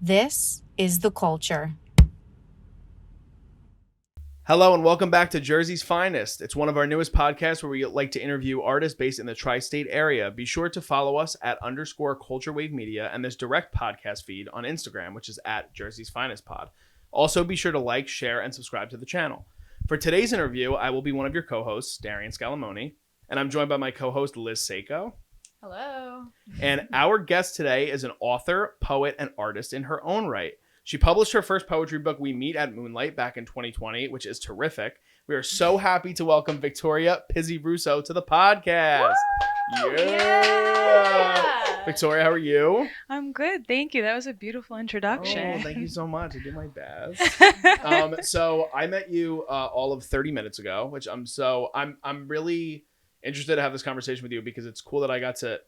This is The Culture. Hello and welcome back to Jersey's Finest. It's one of our newest podcasts where we like to interview artists based in the tri-state area. Be sure to follow us at _Culture Wave Media and this direct podcast feed on Instagram, which is at Jersey's Finest Pod. Also, be sure to like, share, and subscribe to the channel. For today's interview, I will be one of your co-hosts, Darian Scalamoni, and I'm joined by my co-host, Liz Seiko. Hello. And our guest today is an author, poet, and artist in her own right. She published her first poetry book, We Meet at Moonlight, back in 2020, which is terrific. We are so happy to welcome Victoria Pizzirusso to the podcast. Yeah. Victoria, how are you? I'm good. Thank you. That was a beautiful introduction. Oh, thank you so much. I do my best. So I met you all of 30 minutes ago, which I'm really interested to have this conversation with you because it's cool that I got to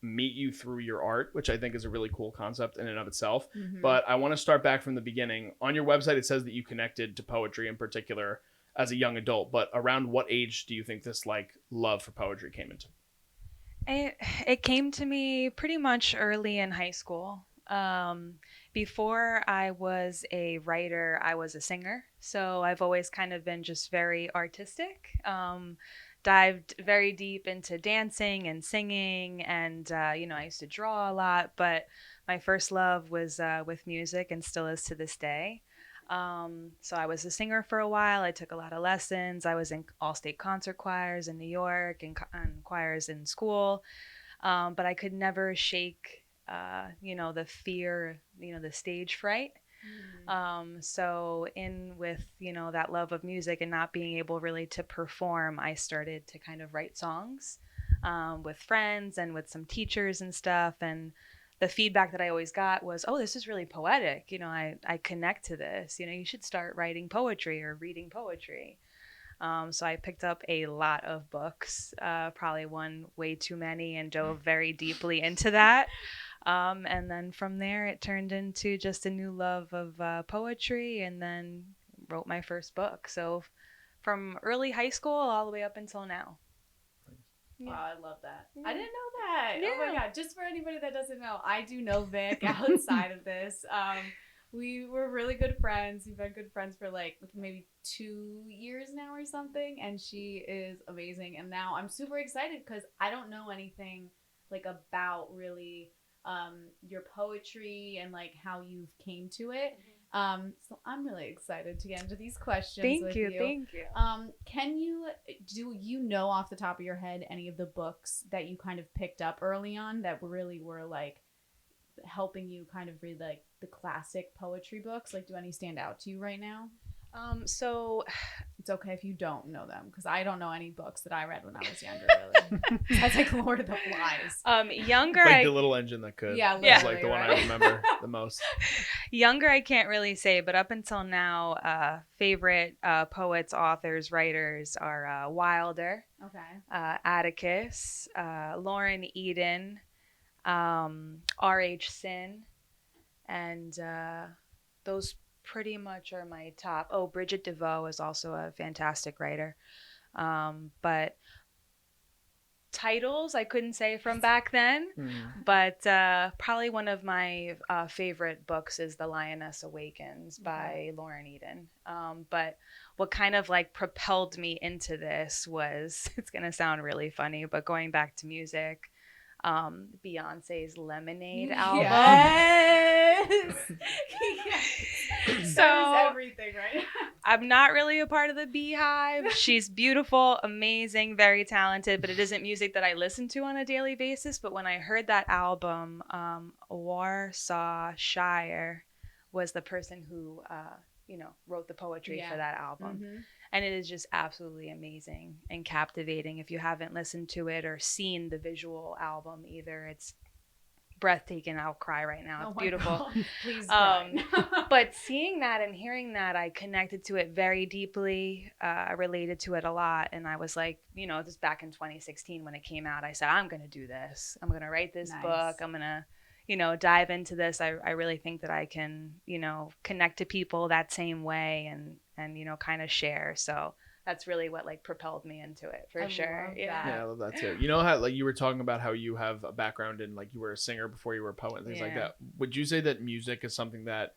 meet you through your art, which I think is a really cool concept in and of itself. Mm-hmm. But I want to start back from the beginning. On your website, it says that you connected to poetry in particular as a young adult, but around what age do you think this love for poetry came into? It came to me pretty much early in high school. Before I was a writer, I was a singer. So I've always kind of been just very artistic. Dived very deep into dancing and singing, and I used to draw a lot, but my first love was with music and still is to this day. So I was a singer for a while. I took a lot of lessons. I was in all-state concert choirs in New York and choirs in school, but I could never shake the fear, the stage fright. So in with, that love of music and not being able really to perform, I started to kind of write songs with friends and with some teachers and stuff. And the feedback that I always got was, oh, this is really poetic. I connect to this. You should start writing poetry or reading poetry. So I picked up a lot of books, probably one way too many, and dove very deeply into that. And then from there, it turned into just a new love of poetry, and then wrote my first book. So from early high school all the way up until now. Yeah. Wow, I love that. Yeah. I didn't know that. Yeah. Oh my God. Just for anybody that doesn't know, I do know Vic outside of this. We were really good friends. We've been good friends for maybe 2 years now or something. And she is amazing. And now I'm super excited because I don't know anything about really your poetry and how you've came to it. So I'm really excited to get into these questions. Thank you. Do you know off the top of your head any of the books that you kind of picked up early on that really were helping you kind of read the classic poetry books? Do any stand out to you right now? So it's okay if you don't know them, because I don't know any books that I read when I was younger, really. That's Lord of the Flies. Younger, The Little Engine That Could. Yeah, was the one I remember the most. Younger, I can't really say, but up until now, favorite poets, authors, writers are Wilder, Atticus, Lauren Eden, R.H. Sin, and those pretty much are my top. Oh, Bridget DeVoe is also a fantastic writer. But titles I couldn't say from back then. But probably one of my favorite books is The Lioness Awakens by Lauren Eden. But what kind of propelled me into this was, it's going to sound really funny, but going back to music, Beyonce's Lemonade album. Yes. So that is everything, right? I'm not really a part of the Beehive. She's beautiful, amazing, very talented, but it isn't music that I listen to on a daily basis. But when I heard that album, Warsaw Shire was the person who wrote the poetry for that album. Mm-hmm. And it is just absolutely amazing and captivating. If you haven't listened to it or seen the visual album either, it's breathtaking. I'll cry right now. It's beautiful. God. Please cry. But seeing that and hearing that, I connected to it very deeply. I related to it a lot. And I was just back in 2016 when it came out, I said, I'm going to do this. I'm going to write this book. I'm going to dive into this. I really think that I can, connect to people that same way and kind of share. So that's really what like propelled me into it for sure. love Yeah. that. Yeah, I love that too. You know how like you were talking about how you have a background in like you were a singer before you were a poet and things like Yeah. that. Would you say that music is something that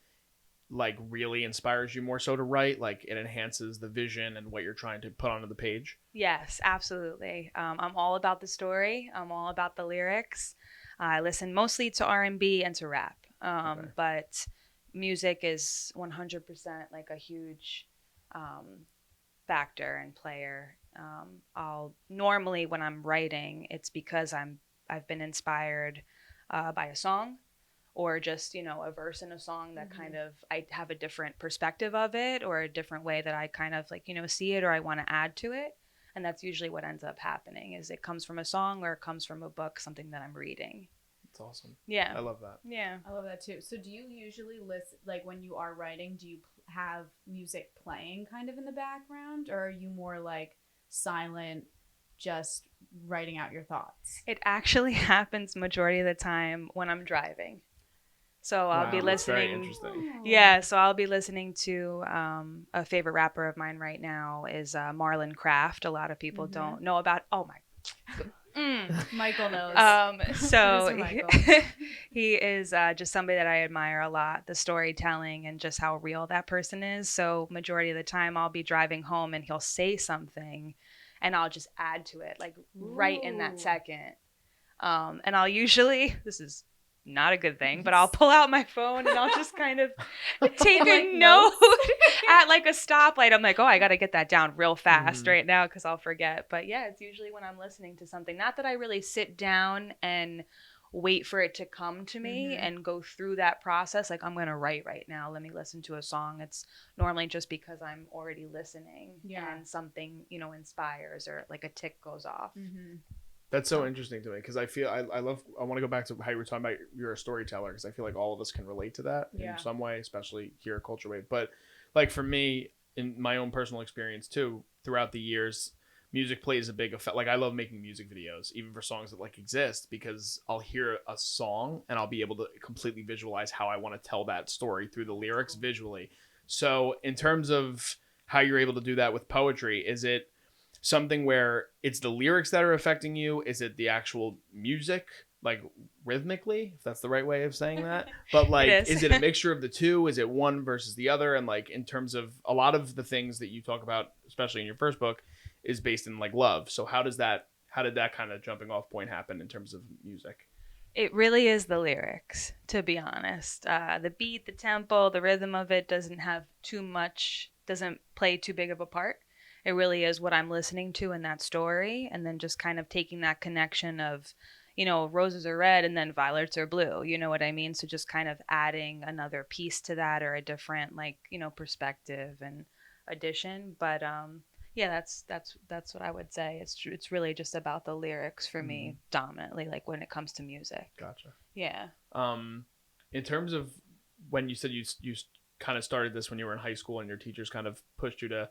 like really inspires you more so to write? Like it enhances the vision and what you're trying to put onto the page? Yes, absolutely. I'm all about the story. I'm all about the lyrics. I listen mostly to R&B and to rap. Okay. But music is 100% like a huge factor and player. I'll normally when I'm writing, it's because I've been inspired by a song or just a verse in a song that kind of I have a different perspective of it or a different way that I kind of like see it or I want to add to it, and that's usually what ends up happening is it comes from a song or it comes from a book, something that I'm reading. That's awesome. Yeah, I love that. yeah. I love that too. So do you usually listen, like when you are writing, do you have music playing kind of in the background, or are you more like silent, just writing out your thoughts? It actually happens majority of the time when I'm driving. So I'll be Wow, that's very listening. interesting. Yeah, so I'll be listening to a favorite rapper of mine right now is Marlon Craft. A lot of people don't know about. Oh my. Michael knows. So Producer Michael. he is just somebody that I admire a lot, the storytelling and just how real that person is. So majority of the time I'll be driving home and he'll say something and I'll just add to it like right in that Ooh. second. And I'll usually, this is not a good thing, but I'll pull out my phone and I'll just kind of take Like a note notes? at like a stoplight. I'm like, oh, I got to get that down real fast right now because I'll forget. But yeah, it's usually when I'm listening to something. Not that I really sit down and wait for it to come to me and go through that process. Like, I'm going to write right now. Let me listen to a song. It's normally just because I'm already listening and something, inspires or like a tick goes off. That's so interesting to me because I feel I want to go back to how you were talking about you're a storyteller because I feel like all of us can relate to that in some way, especially here at Culture Wave. But like for me, in my own personal experience too, throughout the years, music plays a big effect. Like I love making music videos, even for songs that like exist, because I'll hear a song and I'll be able to completely visualize how I want to tell that story through the lyrics visually. So in terms of how you're able to do that with poetry, is it something where it's the lyrics that are affecting you? Is it the actual music, like rhythmically, if that's the right way of saying that? But like, is it a mixture of the two? Is it one versus the other? And like, in terms of a lot of the things that you talk about, especially in your first book, is based in like love. So how did that kind of jumping off point happen in terms of music? It really is the lyrics, to be honest. The beat, the tempo, the rhythm of it doesn't play too big of a part. It really is what I'm listening to in that story, and then just kind of taking that connection of, roses are red and then violets are blue. You know what I mean? So just kind of adding another piece to that or a different perspective and addition. But yeah, that's what I would say. It's really just about the lyrics for me dominantly, like when it comes to music. Gotcha. Yeah. In terms of when you said you kind of started this when you were in high school and your teachers kind of pushed you to.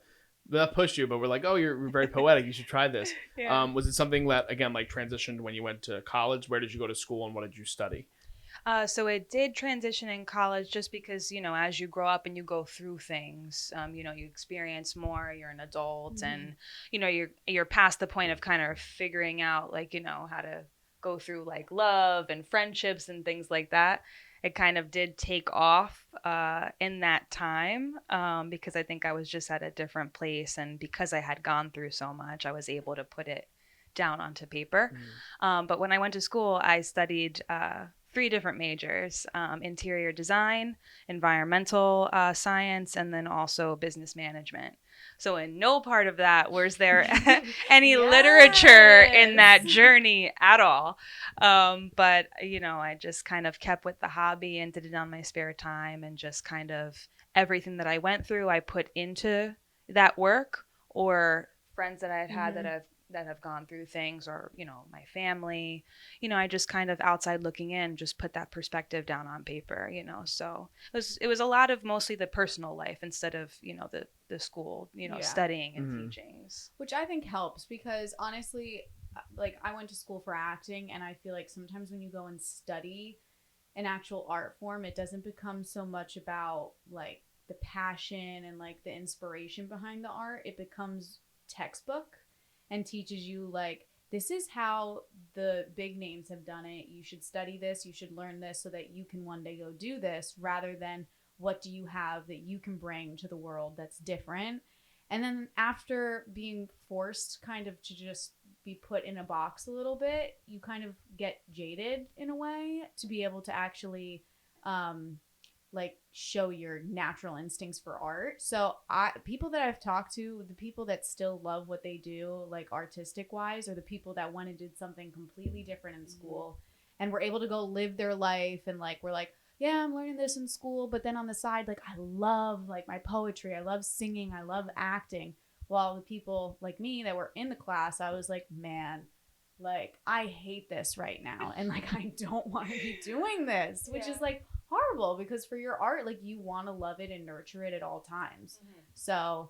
Not pushed you, but we're like, oh, you're very poetic. You should try this. Yeah. Was it something that, again, like transitioned when you went to college? Where did you go to school and what did you study? So it did transition in college just because, as you grow up and you go through things, you experience more, you're an adult and, you're past the point of kind of figuring out like, how to go through like love and friendships and things like that. It kind of did take off in that time because I think I was just at a different place. And because I had gone through so much, I was able to put it down onto paper. But when I went to school, I studied 3 different majors, interior design, environmental science, and then also business management. So in no part of that was there any literature in that journey at all. But, I just kind of kept with the hobby and did it on my spare time and just kind of everything that I went through, I put into that work or friends that I had that have gone through things or, my family, I just kind of outside looking in, just put that perspective down on paper, so it was a lot of mostly the personal life instead of, the school, studying and teachings. Which I think helps because honestly, like I went to school for acting and I feel like sometimes when you go and study an actual art form, it doesn't become so much about like the passion and like the inspiration behind the art. It becomes textbook and teaches you like, this is how the big names have done it. You should study this. You should learn this so that you can one day go do this, rather than what do you have that you can bring to the world that's different. And then after being forced kind of to just be put in a box a little bit, you kind of get jaded in a way to be able to actually like show your natural instincts for art. So people that I've talked to, the people that still love what they do, like artistic wise, or the people that went and did something completely different in school and were able to go live their life and like were like, yeah, I'm learning this in school, but then on the side, like I love like my poetry, I love singing, I love acting. While the people like me that were in the class, I was like, man, like I hate this right now, and like I don't want to be doing this, which is like horrible, because for your art, like you want to love it and nurture it at all times. So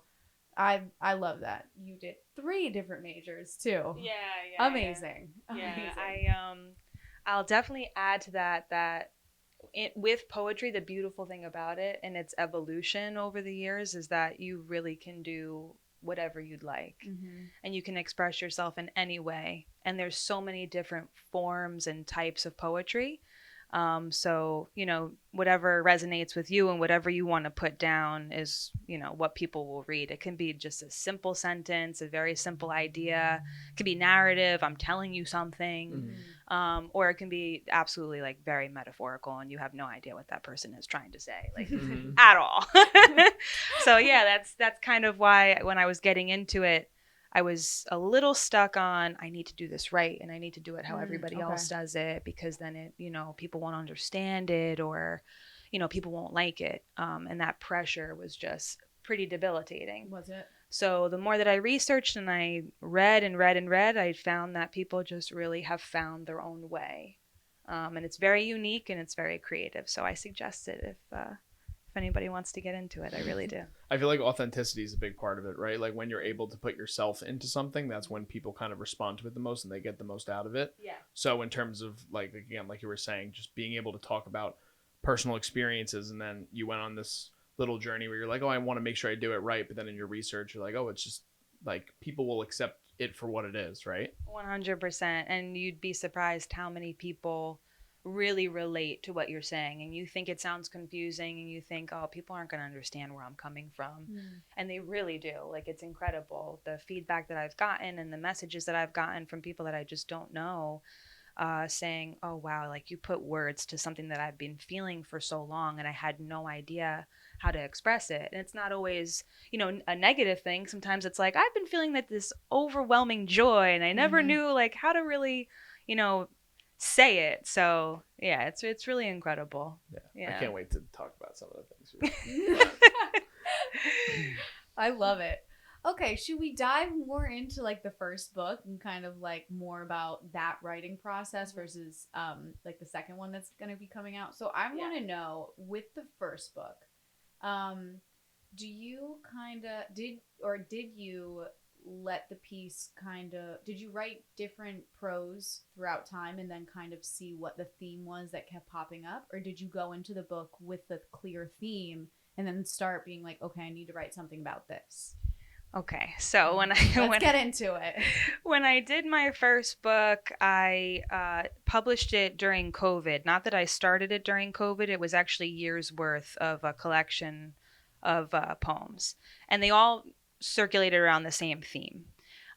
I love that you did 3 different majors too. Amazing. I'll definitely add to that with poetry, the beautiful thing about it and its evolution over the years is that you really can do whatever you'd like, and you can express yourself in any way, and there's so many different forms and types of poetry. So, whatever resonates with you and whatever you want to put down is, what people will read. It can be just a simple sentence, a very simple idea. It could be narrative, I'm telling you something. Or it can be absolutely like very metaphorical and you have no idea what that person is trying to say, like at all. So yeah, that's kind of why when I was getting into it, I was a little stuck on, I need to do this right and I need to do it how everybody else does it, because then it, people won't understand it, or, people won't like it. And that pressure was just pretty debilitating. Was it? So the more that I researched and I read and read and read, I found that people just really have found their own way. And it's very unique and it's very creative. So I suggest it if anybody wants to get into it. I really do. I feel like authenticity is a big part of it, right? Like when you're able to put yourself into something, that's when people kind of respond to it the most and they get the most out of it. Yeah. So in terms of like, again, like you were saying, just being able to talk about personal experiences, and then you went on this little journey where you're like, oh, I want to make sure I do it right. But then in your research, you're like, oh, it's just like people will accept it for what it is, right? 100%. And you'd be surprised how many people really relate to what you're saying, and you think it sounds confusing and you think, oh, people aren't going to understand where I'm coming from. And they really do. Like, it's incredible the feedback that I've gotten and the messages that I've gotten from people that I just don't know, saying, oh wow, like you put words to something that I've been feeling for so long and I had no idea how to express it. And it's not always, a negative thing. Sometimes it's like, I've been feeling that this overwhelming joy and I never knew like how to really, say it. So yeah, it's really incredible. Yeah. I can't wait to talk about some of the things. I love it. Okay, should we dive more into like the first book and kind of like more about that writing process versus like the second one that's going to be coming out? So I want to know, with the first book, do you kind of did you let the piece did you write different prose throughout time and then kind of see what the theme was that kept popping up, or did you go into the book with the clear theme and then start being like, okay, I need to write something about this? Okay, so let's get into it. When I did my first book, I published it during COVID. Not that I started it during COVID. It was actually years worth of a collection of poems, and they all circulated around the same theme.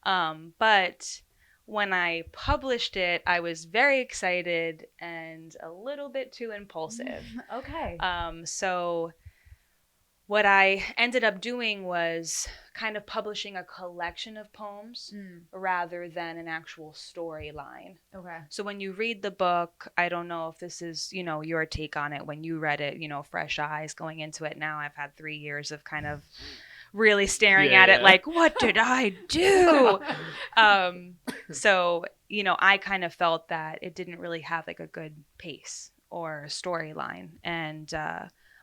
But when I published it, I was very excited and a little bit too impulsive. Okay. So what I ended up doing was kind of publishing a collection of poems rather than an actual storyline. Okay. So when you read the book, I don't know if this is, your take on it when you read it, fresh eyes going into it. Now I've had 3 years of kind of really staring at it like, what did I do? So, I kind of felt that it didn't really have like a good pace or storyline. And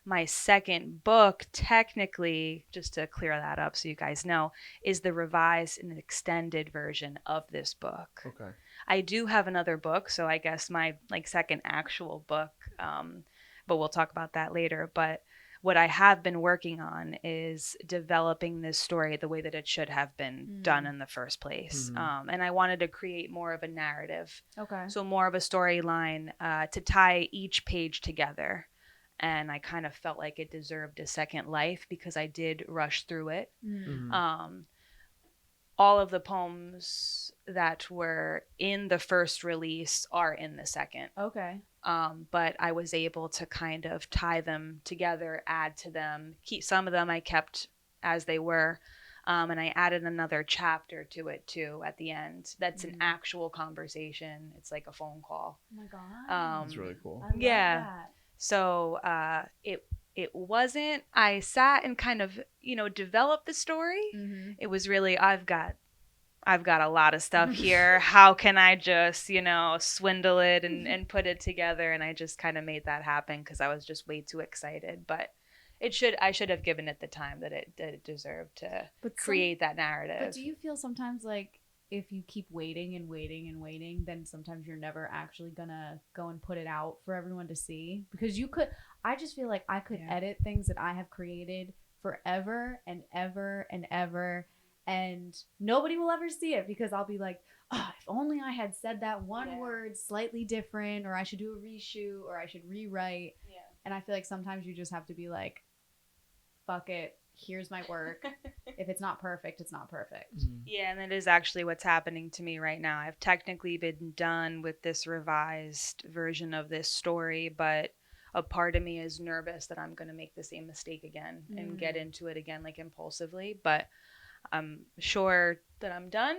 my second book, technically, just to clear that up so you guys know, is the revised and extended version of this book. Okay. I do have another book, so I guess my second actual book, but we'll talk about that later. But what I have been working on is developing this story the way that it should have been done in the first place. And I wanted to create more of a narrative. Okay. So more of a storyline to tie each page together. And I kind of felt like it deserved a second life because I did rush through it. All of the poems that were in the first release are in the second. Okay. But I was able to kind of tie them together, add to them, keep some of them I kept as they were. And I added another chapter to it too at the end. That's an actual conversation. It's like a phone call. Oh my God. That's really cool. I love that. So it wasn't, I sat and kind of, developed the story. It was really, I've got a lot of stuff here. How can I just, swindle it and put it together? And I just kind of made that happen because I was just way too excited. But I should have given it the time that it deserved to create that narrative. But do you feel sometimes like if you keep waiting and waiting and waiting, then sometimes you're never actually gonna go and put it out for everyone to see? Because I just feel like I could edit things that I have created forever and ever and ever, and nobody will ever see it because I'll be like, oh, if only I had said that one word slightly different, or I should do a reshoot, or I should rewrite. And I feel like sometimes you just have to be like, fuck it, here's my work. If it's not perfect, it's not perfect. Yeah, and it is actually what's happening to me right now. I've technically been done with this revised version of this story, but a part of me is nervous that I'm going to make the same mistake again and get into it again, like impulsively. But I'm sure that I'm done.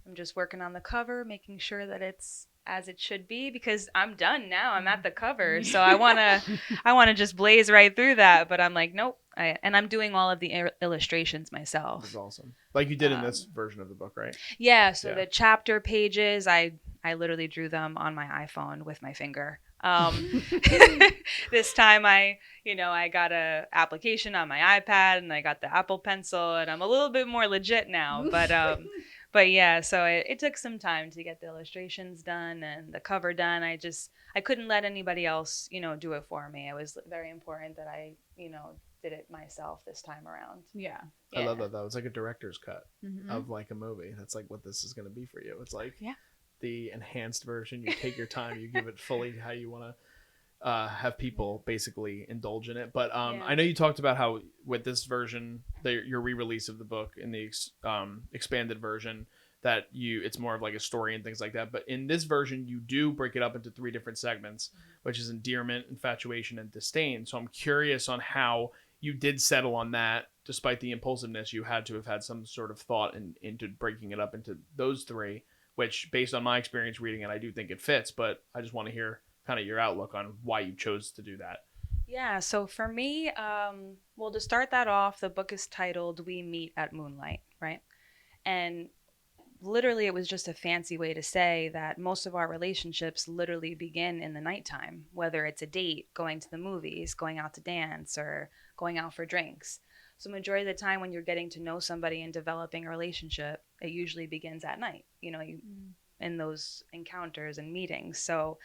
I'm just working on the cover, making sure that it's as it should be, because I'm done now. I'm at the cover. So I want to just blaze right through that. But I'm like, nope. And I'm doing all of the illustrations myself. That's awesome. Like you did in this version of the book, right? Yeah. So the chapter pages, I literally drew them on my iPhone with my finger. This time I got a application on my iPad and I got the Apple Pencil and I'm a little bit more legit now, but yeah, so it took some time to get the illustrations done and the cover done. I couldn't let anybody else, do it for me. It was very important that I, did it myself this time around. Yeah. I love that though. It's like a director's cut of like a movie. That's like what this is going to be for you. It's like the enhanced version. You take your time, you give it fully how you want to have people basically indulge in it. But I know you talked about how with this version, your re-release of the book in the expanded version, that it's more of like a story and things like that. But in this version, you do break it up into 3 different segments, which is endearment, infatuation, and disdain. So I'm curious on how you did settle on that. Despite the impulsiveness, you had to have had some sort of thought into breaking it up into those 3, which based on my experience reading it, I do think it fits. But I just want to hear kind of your outlook on why you chose to do that. Yeah, so for me, well, to start that off, the book is titled We Meet at Moonlight, right? And literally it was just a fancy way to say that most of our relationships literally begin in the nighttime, whether it's a date, going to the movies, going out to dance, or going out for drinks. So majority of the time when you're getting to know somebody and developing a relationship, it usually begins at night, in those encounters and meetings. So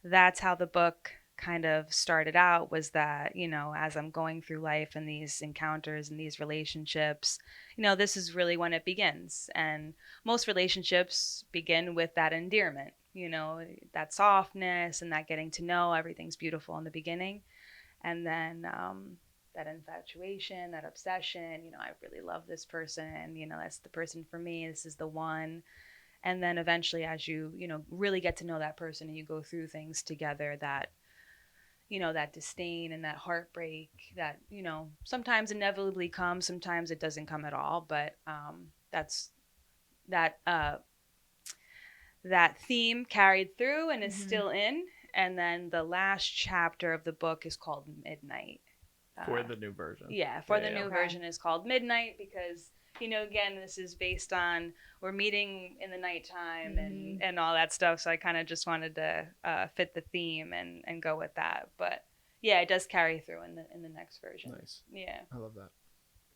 that's how the book kind of started out, was that, as I'm going through life and these encounters and these relationships, this is really when it begins. And most relationships begin with that endearment, that softness and that getting to know, everything's beautiful in the beginning. And then that infatuation, that obsession, I really love this person, that's the person for me, this is the one. And then eventually as you, really get to know that person and you go through things together, that, that disdain and that heartbreak that, sometimes inevitably comes, sometimes it doesn't come at all. But that's that theme carried through and is still in. And then the last chapter of the book is called Midnight. For the new version. Yeah, the new version is called Midnight because, again, this is based on we're meeting in the nighttime and all that stuff. So I kind of just wanted to fit the theme and go with that. But yeah, it does carry through in the next version. Nice. Yeah. I love that.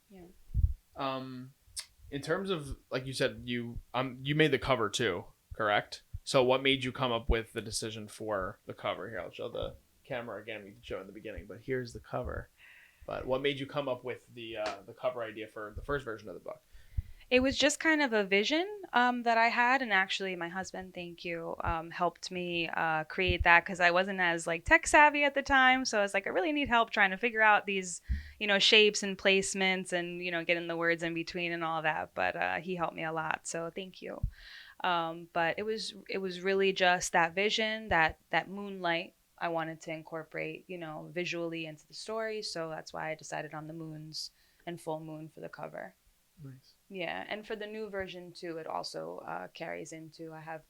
Yeah. In terms of, like you said, you made the cover too, correct? So what made you come up with the decision for the cover? Here, I'll show the camera again. We can show in the beginning, but here's the cover But what made you come up with the cover idea for the first version of the book? It was just kind of a vision that I had, and actually, my husband, thank you, helped me create that because I wasn't as like tech savvy at the time. So I was like, I really need help trying to figure out these, shapes and placements, and getting the words in between and all that. But he helped me a lot, so thank you. But it was really just that vision, that moonlight. I wanted to incorporate, visually into the story, so that's why I decided on the moons and full moon for the cover. Nice. Yeah, and for the new version too, it also carries into I have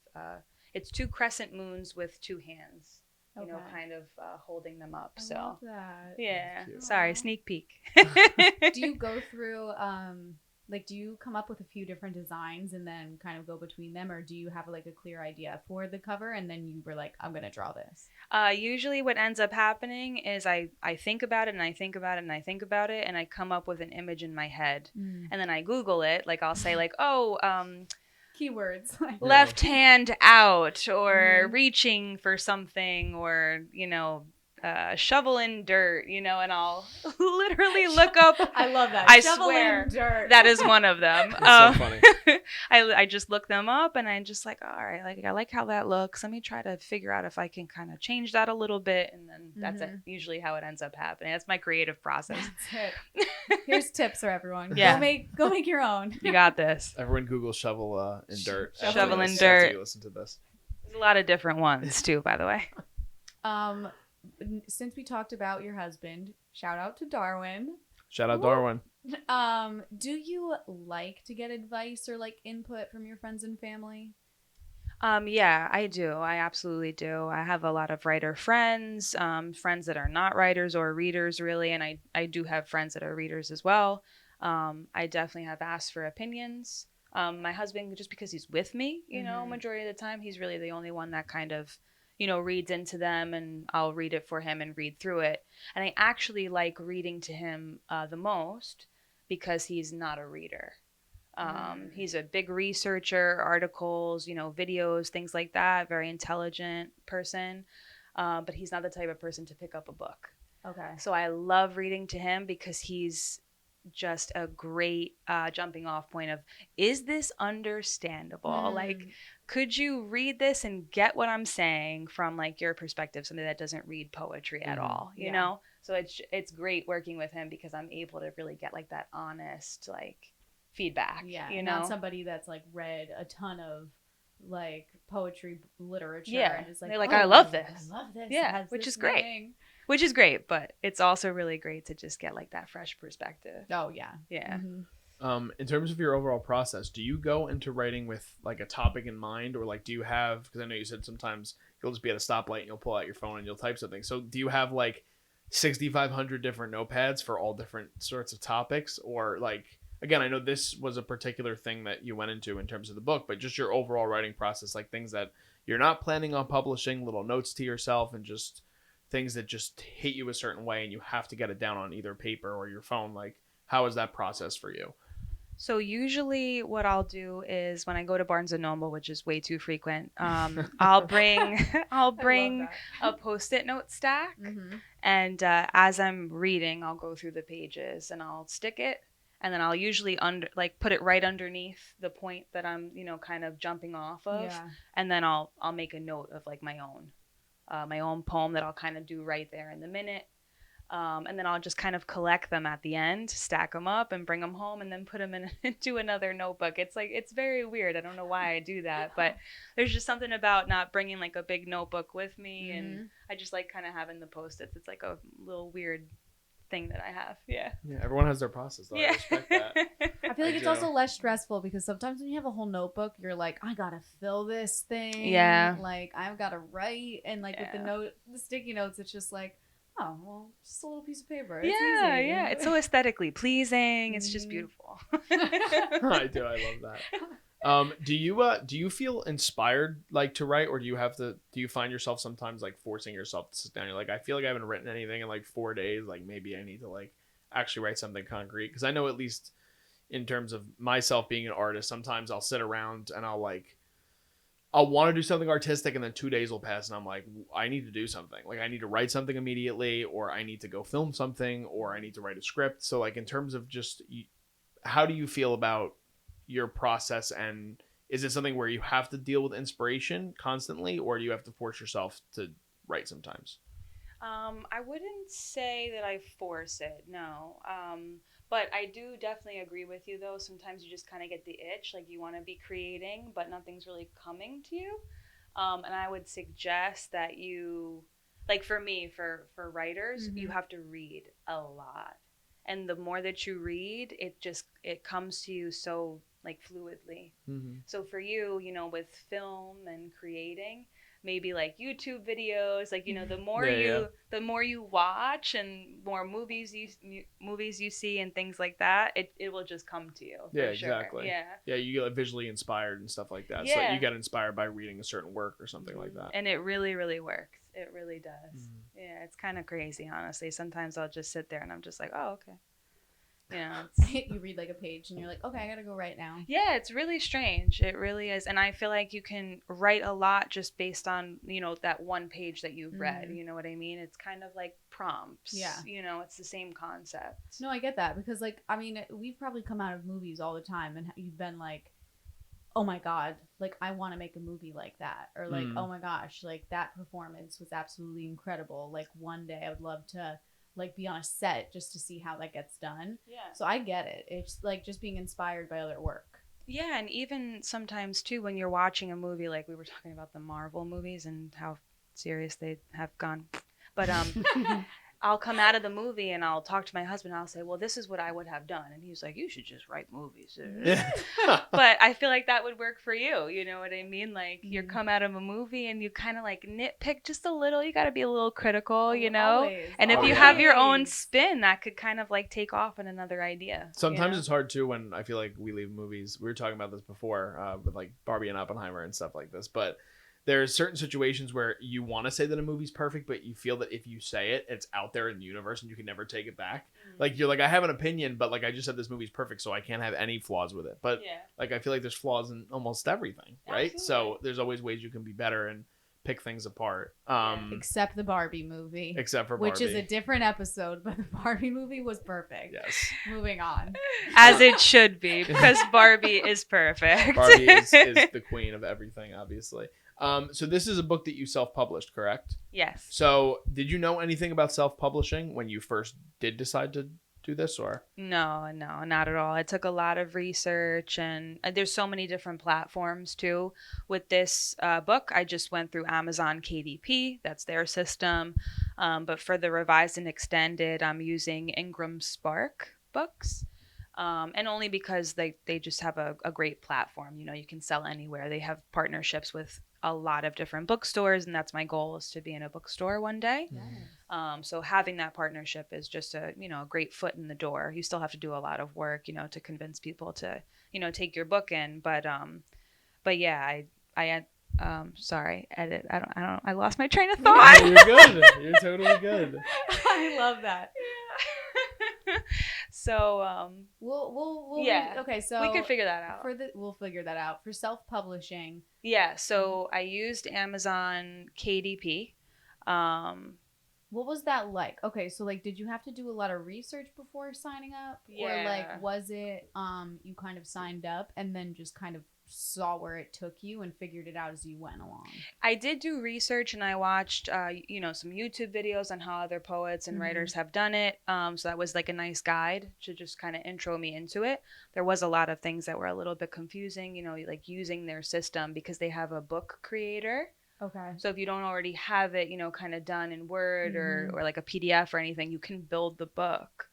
it's 2 crescent moons with 2 hands, kind of holding them up. I so love that. yeah, Cute. sorry, Aw. sneak peek. Do you go through do you come up with a few different designs and then kind of go between them, or do you have like a clear idea for the cover and then you were like, I'm gonna draw this? Usually what ends up happening is I think about it and I think about it and I think about it and I come up with an image in my head and then I Google it. Like I'll say like, Keywords. left hand out or Mhm. reaching for something or shovel in dirt, and I'll literally look up. I love that. I Shovel swear in dirt. that is one of them. That's so funny. I just look them up and I'm just like, all right, like I like how that looks. Let me try to figure out if I can kind of change that a little bit, and then that's it. Usually how it ends up happening. That's my creative process. That's it. Here's tips for everyone. Yeah. Go make your own. You got this. Everyone Google shovel in dirt. Shovel in after dirt. you listen to this. There's a lot of different ones too, by the way. Since we talked about your husband, shout out to Darwin. Shout out Darwin. Do you like to get advice or like input from your friends and family? Yeah, I do. I absolutely do. I have a lot of writer friends, friends that are not writers or readers really, and I do have friends that are readers as well. I definitely have asked for opinions. My husband, just because he's with me, majority of the time, he's really the only one that kind of, reads into them, and I'll read it for him and read through it. And I actually like reading to him the most because he's not a reader. He's a big researcher, articles, videos, things like that. Very intelligent person, but he's not the type of person to pick up a book. Okay. So I love reading to him because he's just a great jumping off point of, is this understandable? Like, could you read this and get what I'm saying from like your perspective, somebody that doesn't read poetry at all, you know? So it's great working with him because I'm able to really get like that honest like feedback. Yeah, not somebody that's like read a ton of like poetry literature. Yeah, and is like, they're like, I love this. I love this. Yeah, It has which this is great. meaning. Which is great, but it's also really great to just get like that fresh perspective. Oh yeah. Yeah. In terms of your overall process, do you go into writing with like a topic in mind, or like do you have, because I know you said sometimes you'll just be at a stoplight and you'll pull out your phone and you'll type something. So do you have like 6,500 different notepads for all different sorts of topics? Or like, again, I know this was a particular thing that you went into in terms of the book, but just your overall writing process, like things that you're not planning on publishing, little notes to yourself, and just things that just hit you a certain way and you have to get it down on either paper or your phone. Like, how is that process for you? So usually what I'll do is when I go to Barnes & Noble, which is way too frequent, I'll bring a Post-it note stack. And as I'm reading, I'll go through the pages and I'll stick it. And then I'll usually put it right underneath the point that I'm, kind of jumping off of. Yeah. And then I'll make a note of like my own poem that I'll kind of do right there in the minute. And then I'll just kind of collect them at the end, stack them up and bring them home and then put them into another notebook. It's very weird. I don't know why I do that, but there's just something about not bringing like a big notebook with me. And I just like kind of having the Post-its. It's like a little weird thing that I have. Yeah. Yeah. Everyone has their process though. I respect that. I feel like it's do. also less stressful because sometimes when you have a whole notebook, you're like, I gotta fill this thing. Yeah. Like I've gotta write, and like with the sticky notes, it's just like, oh well, just a little piece of paper. It's easy. Yeah. It's so aesthetically pleasing. It's just beautiful. I do. I love that. Do you feel inspired like to write, or do you find yourself sometimes like forcing yourself to sit down? You're like, I feel like I haven't written anything in like 4 days. Like maybe I need to like actually write something concrete. Because I know at least in terms of myself being an artist, sometimes I'll sit around and I'll like I'll want to do something artistic, and then 2 days will pass, and I'm like, I need to do something. Like, I need to write something immediately, or I need to go film something, or I need to write a script. So, like, in terms of just, how do you feel about your process, and is it something where you have to deal with inspiration constantly, or do you have to force yourself to write sometimes? I wouldn't say that I force it, no. But I do definitely agree with you, though. Sometimes you just kind of get the itch, like you want to be creating, but nothing's really coming to you. And I would suggest that you, like for me, for writers, you have to read a lot. And the more that you read, it comes to you so like fluidly. So for you, with film and creating, maybe like YouTube videos, like the more the more you watch and more movies you see and things like that, it will just come to you. Yeah, for sure. exactly. Yeah, you get visually inspired and stuff like that. Yeah. So you get inspired by reading a certain work or something like that. And it really, really works. It really does. Yeah, it's kind of crazy, honestly. Sometimes I'll just sit there and I'm just like, oh, okay. You read like a page and you're like, okay, I gotta go right now. Yeah, it's really strange. It really is. And I feel like you can write a lot just based on, that one page that you've read. You know what I mean? It's kind of like prompts. Yeah. It's the same concept. No, I get that because, like, I mean, we've probably come out of movies all the time and you've been like, oh my God, like, I want to make a movie like that. Or like, oh my gosh, like, that performance was absolutely incredible. Like, one day I would love to like be on a set just to see how that gets done. Yeah. So I get it. It's like just being inspired by other work. Yeah, and even sometimes too when you're watching a movie, like we were talking about the Marvel movies and how serious they have gone. But I'll come out of the movie and I'll talk to my husband and I'll say, well, this is what I would have done. And he's like, you should just write movies. But I feel like that would work for you. You know what I mean? Like you come out of a movie and you kind of like nitpick just a little. You got to be a little critical, Always. And if you have your own spin, that could kind of like take off in another idea. Sometimes it's hard too when I feel like we leave movies. We were talking about this before with like Barbie and Oppenheimer and stuff like this. But there's certain situations where you want to say that a movie's perfect, but you feel that if you say it, it's out there in the universe and you can never take it back. Like you're like, I have an opinion, but like I just said this movie's perfect, so I can't have any flaws with it. But like I feel like there's flaws in almost everything, right? Absolutely. So there's always ways you can be better and pick things apart. Except the Barbie movie. Except for Barbie. Which is a different episode, but the Barbie movie was perfect. Yes. Moving on. As it should be, because Barbie is perfect. Barbie is the queen of everything, obviously. So this is a book that you self-published, correct? Yes. So did you know anything about self-publishing when you first did decide to do this, or? No, not at all. I took a lot of research, and there's so many different platforms too. With this book, I just went through Amazon KDP. That's their system. But for the revised and extended, I'm using Ingram Spark Books. And only because they just have a great platform. You can sell anywhere. They have partnerships with a lot of different bookstores, and that's my goal, is to be in a bookstore one day. So having that partnership is just a great foot in the door. You still have to do a lot of work, to convince people to take your book in. But yeah, I sorry, edit. I lost my train of thought. No, you're good. You're totally good. I love that. So we'll okay, so we could figure that out. We'll figure that out for self-publishing. Yeah, so I used Amazon KDP. What was that like? Okay, so like, did you have to do a lot of research before signing up? Yeah. Or like, was it you kind of signed up and then just kind of saw where it took you and figured it out as you went along? I did do research, and I watched some YouTube videos on how other poets and writers have done it. So that was like a nice guide to just kind of intro me into it. There was a lot of things that were a little bit confusing, like using their system, because they have a book creator. Okay. So if you don't already have it, kind of done in Word or like a PDF or anything, you can build the book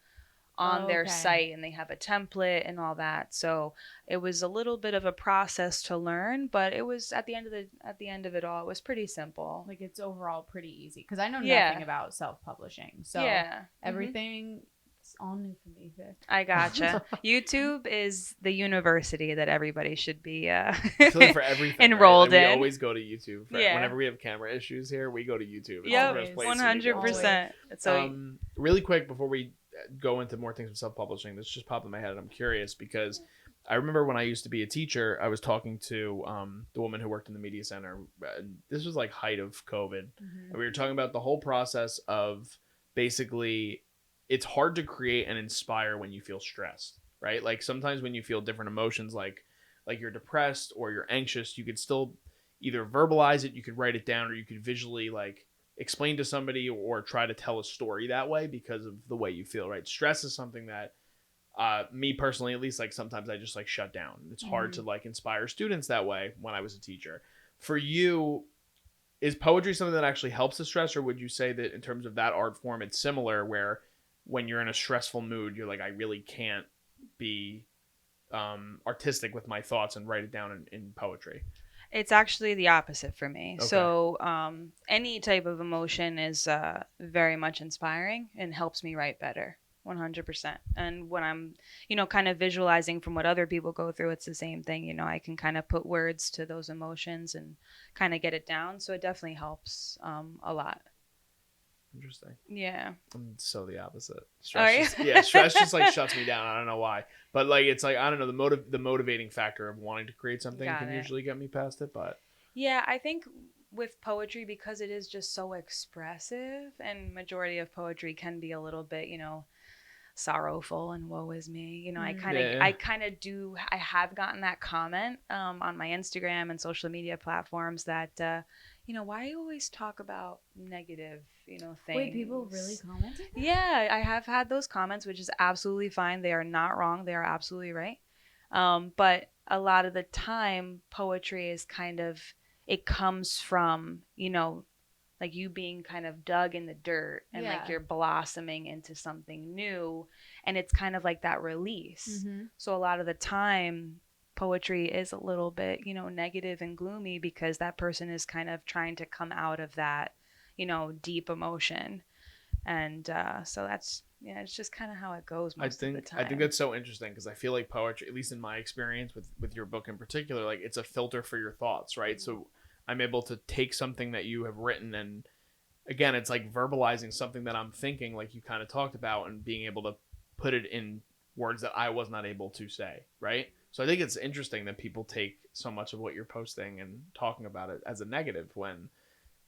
on their site, and they have a template and all that. So it was a little bit of a process to learn, but it was at the end of it all, it was pretty simple. Like, it's overall pretty easy, because I know nothing about self-publishing. So everything is all new for me, Vic. I gotcha. YouTube is the university that everybody should be For everything, enrolled right? in. We always go to YouTube. Whenever we have camera issues here, we go to YouTube. Yeah, It's the best place to go. 100%. So really quick before we go into more things with self-publishing, this just popped in my head, and I'm curious because I remember when I used to be a teacher, I was talking to the woman who worked in the media center. This was like height of COVID. And we were talking about the whole process of basically it's hard to create and inspire when you feel stressed, right? Like sometimes when you feel different emotions, like you're depressed or you're anxious, you could still either verbalize it, you could write it down, or you could visually like explain to somebody or try to tell a story that way because of the way you feel, right? Stress is something that me personally, at least, like sometimes I just like shut down. It's hard to like inspire students that way when I was a teacher. For you, is poetry something that actually helps the stress, or would you say that in terms of that art form, it's similar where when you're in a stressful mood, you're like, I really can't be artistic with my thoughts and write it down in poetry? It's actually the opposite for me. Okay. So any type of emotion is very much inspiring and helps me write better. 100%. And when I'm, kind of visualizing from what other people go through, it's the same thing. I can kind of put words to those emotions and kind of get it down. So it definitely helps a lot. Interesting. Yeah. I'm so the opposite. Stress Stress just like shuts me down. I don't know why, but like it's like I don't know, the motivating factor of wanting to create something can usually get me past it. But yeah, I think with poetry, because it is just so expressive, and majority of poetry can be a little bit, sorrowful and woe is me. I have gotten that comment on my Instagram and social media platforms that why you always talk about negative things. Wait, people really commented? Yeah, I have had those comments, which is absolutely fine. They are not wrong. They are absolutely right. But a lot of the time poetry is kind of, it comes from like you being kind of dug in the dirt and like you're blossoming into something new, and it's kind of like that release. So a lot of the time poetry is a little bit negative and gloomy because that person is kind of trying to come out of that deep emotion, and so that's it's just kind of how it goes most of the time. I think that's so interesting because I feel like poetry, at least in my experience with your book in particular, like it's a filter for your thoughts, right? So I'm able to take something that you have written, and again, it's like verbalizing something that I'm thinking, like you kind of talked about, and being able to put it in words that I was not able to say, right? So I think it's interesting that people take so much of what you're posting and talking about it as a negative when,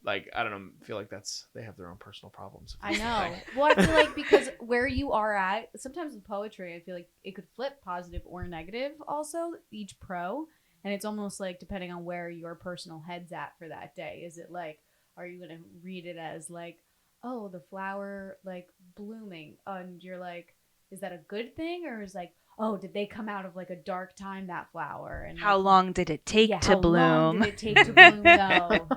like, I don't know, feel like they have their own personal problems. I know. Well, I feel like because where you are at, sometimes with poetry, I feel like it could flip positive or negative also, each pro. And it's almost like depending on where your personal head's at for that day. Is it like, are you going to read it as like, oh, the flower like blooming? And you're like, is that a good thing? Or is like, oh, did they come out of like a dark time, that flower? And how long did it take to bloom? How long did it take to bloom though?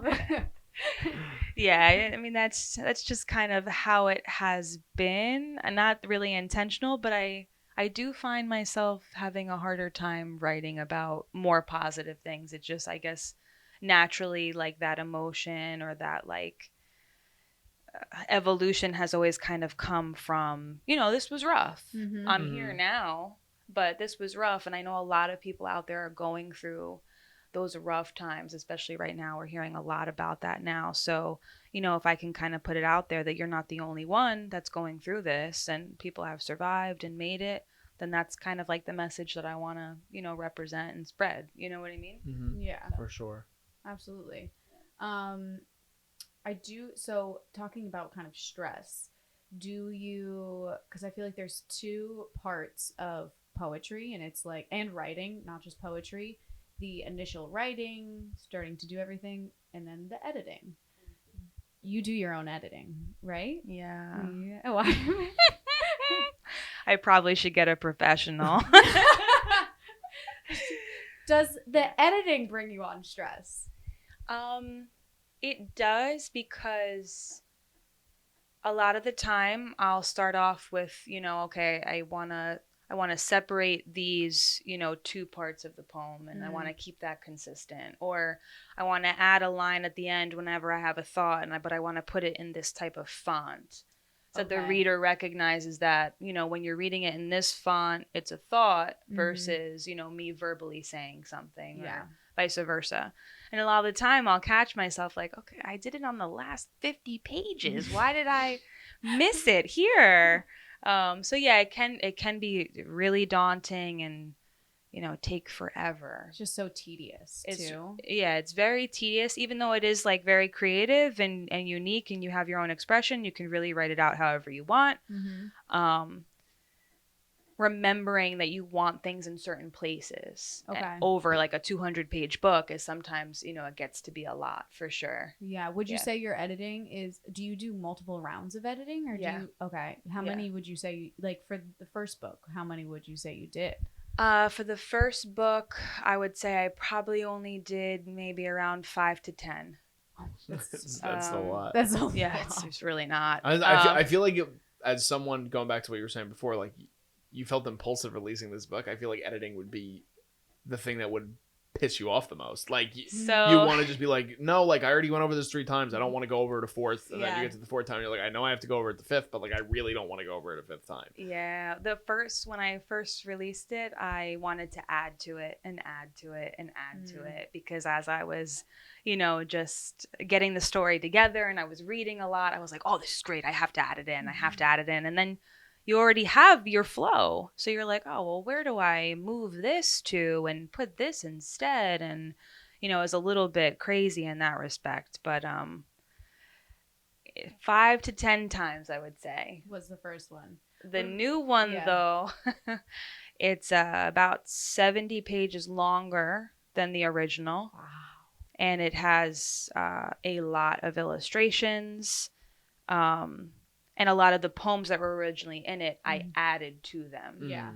Yeah, I mean that's just kind of how it has been, and not really intentional, but I do find myself having a harder time writing about more positive things. It just, I guess, naturally, like that emotion or that like evolution has always kind of come from, this was rough. I'm here now, but this was rough. And I know a lot of people out there are going through those rough times, especially right now. We're hearing a lot about that now. So, if I can kind of put it out there that you're not the only one that's going through this and people have survived and made it, then that's kind of like the message that I want to, represent and spread. You know what I mean? Mm-hmm. Yeah. For sure. Absolutely. I do. So talking about kind of stress, because I feel like there's two parts of poetry, and it's like, and writing, not just poetry, the initial writing, starting to do everything, and then the editing. You do your own editing, right? Yeah. Why? I probably should get a professional. Does the editing bring you on stress? It does, because a lot of the time I'll start off with, okay, I want to separate these, two parts of the poem, and I want to keep that consistent. Or I want to add a line at the end whenever I have a thought, but I want to put it in this type of font so that the reader recognizes that, when you're reading it in this font, it's a thought versus, me verbally saying something, or vice versa. And a lot of the time I'll catch myself like, okay, I did it on the last 50 pages. Why did I miss it here? So yeah, it can be really daunting, and take forever. It's just so tedious too. Yeah, it's very tedious, even though it is like very creative and unique, and you have your own expression. You can really write it out however you want. Remembering that you want things in certain places over like a 200-page book is sometimes, it gets to be a lot for sure. Yeah. Would you say your editing do you do multiple rounds of editing or how many would you say, like for the first book, how many would you say you did? For the first book, I would say I probably only did maybe around 5 to 10. That's a lot. That's a lot. Yeah, it's really not. I feel like as someone, going back to what you were saying before, like you felt impulsive releasing this book. I feel like editing would be the thing that would piss you off the most. Like you want to just be like, no, like I already went over this 3 times. I don't want to go over it a 4th. And then you get to the 4th time, you're like, I know I have to go over it the 5th, but like I really don't want to go over it a 5th time. Yeah, when I first released it, I wanted to add to it and add to it and add to it, because as I was, just getting the story together and I was reading a lot, I was like, oh, this is great. I have to add it in. I have to add it in. And then you already have your flow. So you're like, oh, well, where do I move this to and put this instead? And, it's a little bit crazy in that respect. But 5 to 10 times, I would say. Was the first one. The new one, though, it's about 70 pages longer than the original. Wow. And it has a lot of illustrations. And a lot of the poems that were originally in it, I added to them. Yeah.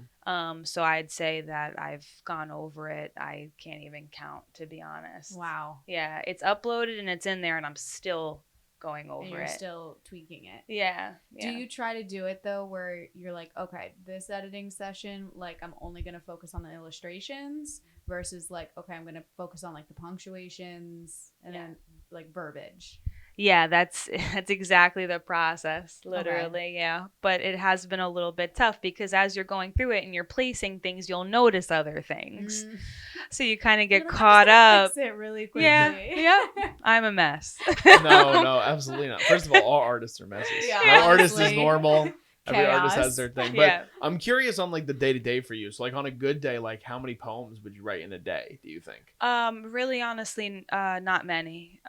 So I'd say that I've gone over it. I can't even count, to be honest. Wow. Yeah, it's uploaded and it's in there, and I'm still going over it. And you're still tweaking it. Yeah. Do you try to do it though, where you're like, okay, this editing session, like I'm only gonna focus on the illustrations, versus like, okay, I'm gonna focus on like the punctuations and then like verbiage. Yeah, that's exactly the process, literally, yeah. But it has been a little bit tough because as you're going through it and you're placing things, you'll notice other things. So you kind of get caught up. Fix it really quickly. Yeah. I'm a mess. No, absolutely not. First of all artists are messes. Yeah, no artist is normal. Every artist has their thing. But I'm curious on like the day-to-day for you. So like on a good day, like how many poems would you write in a day, do you think? Really honestly, not many.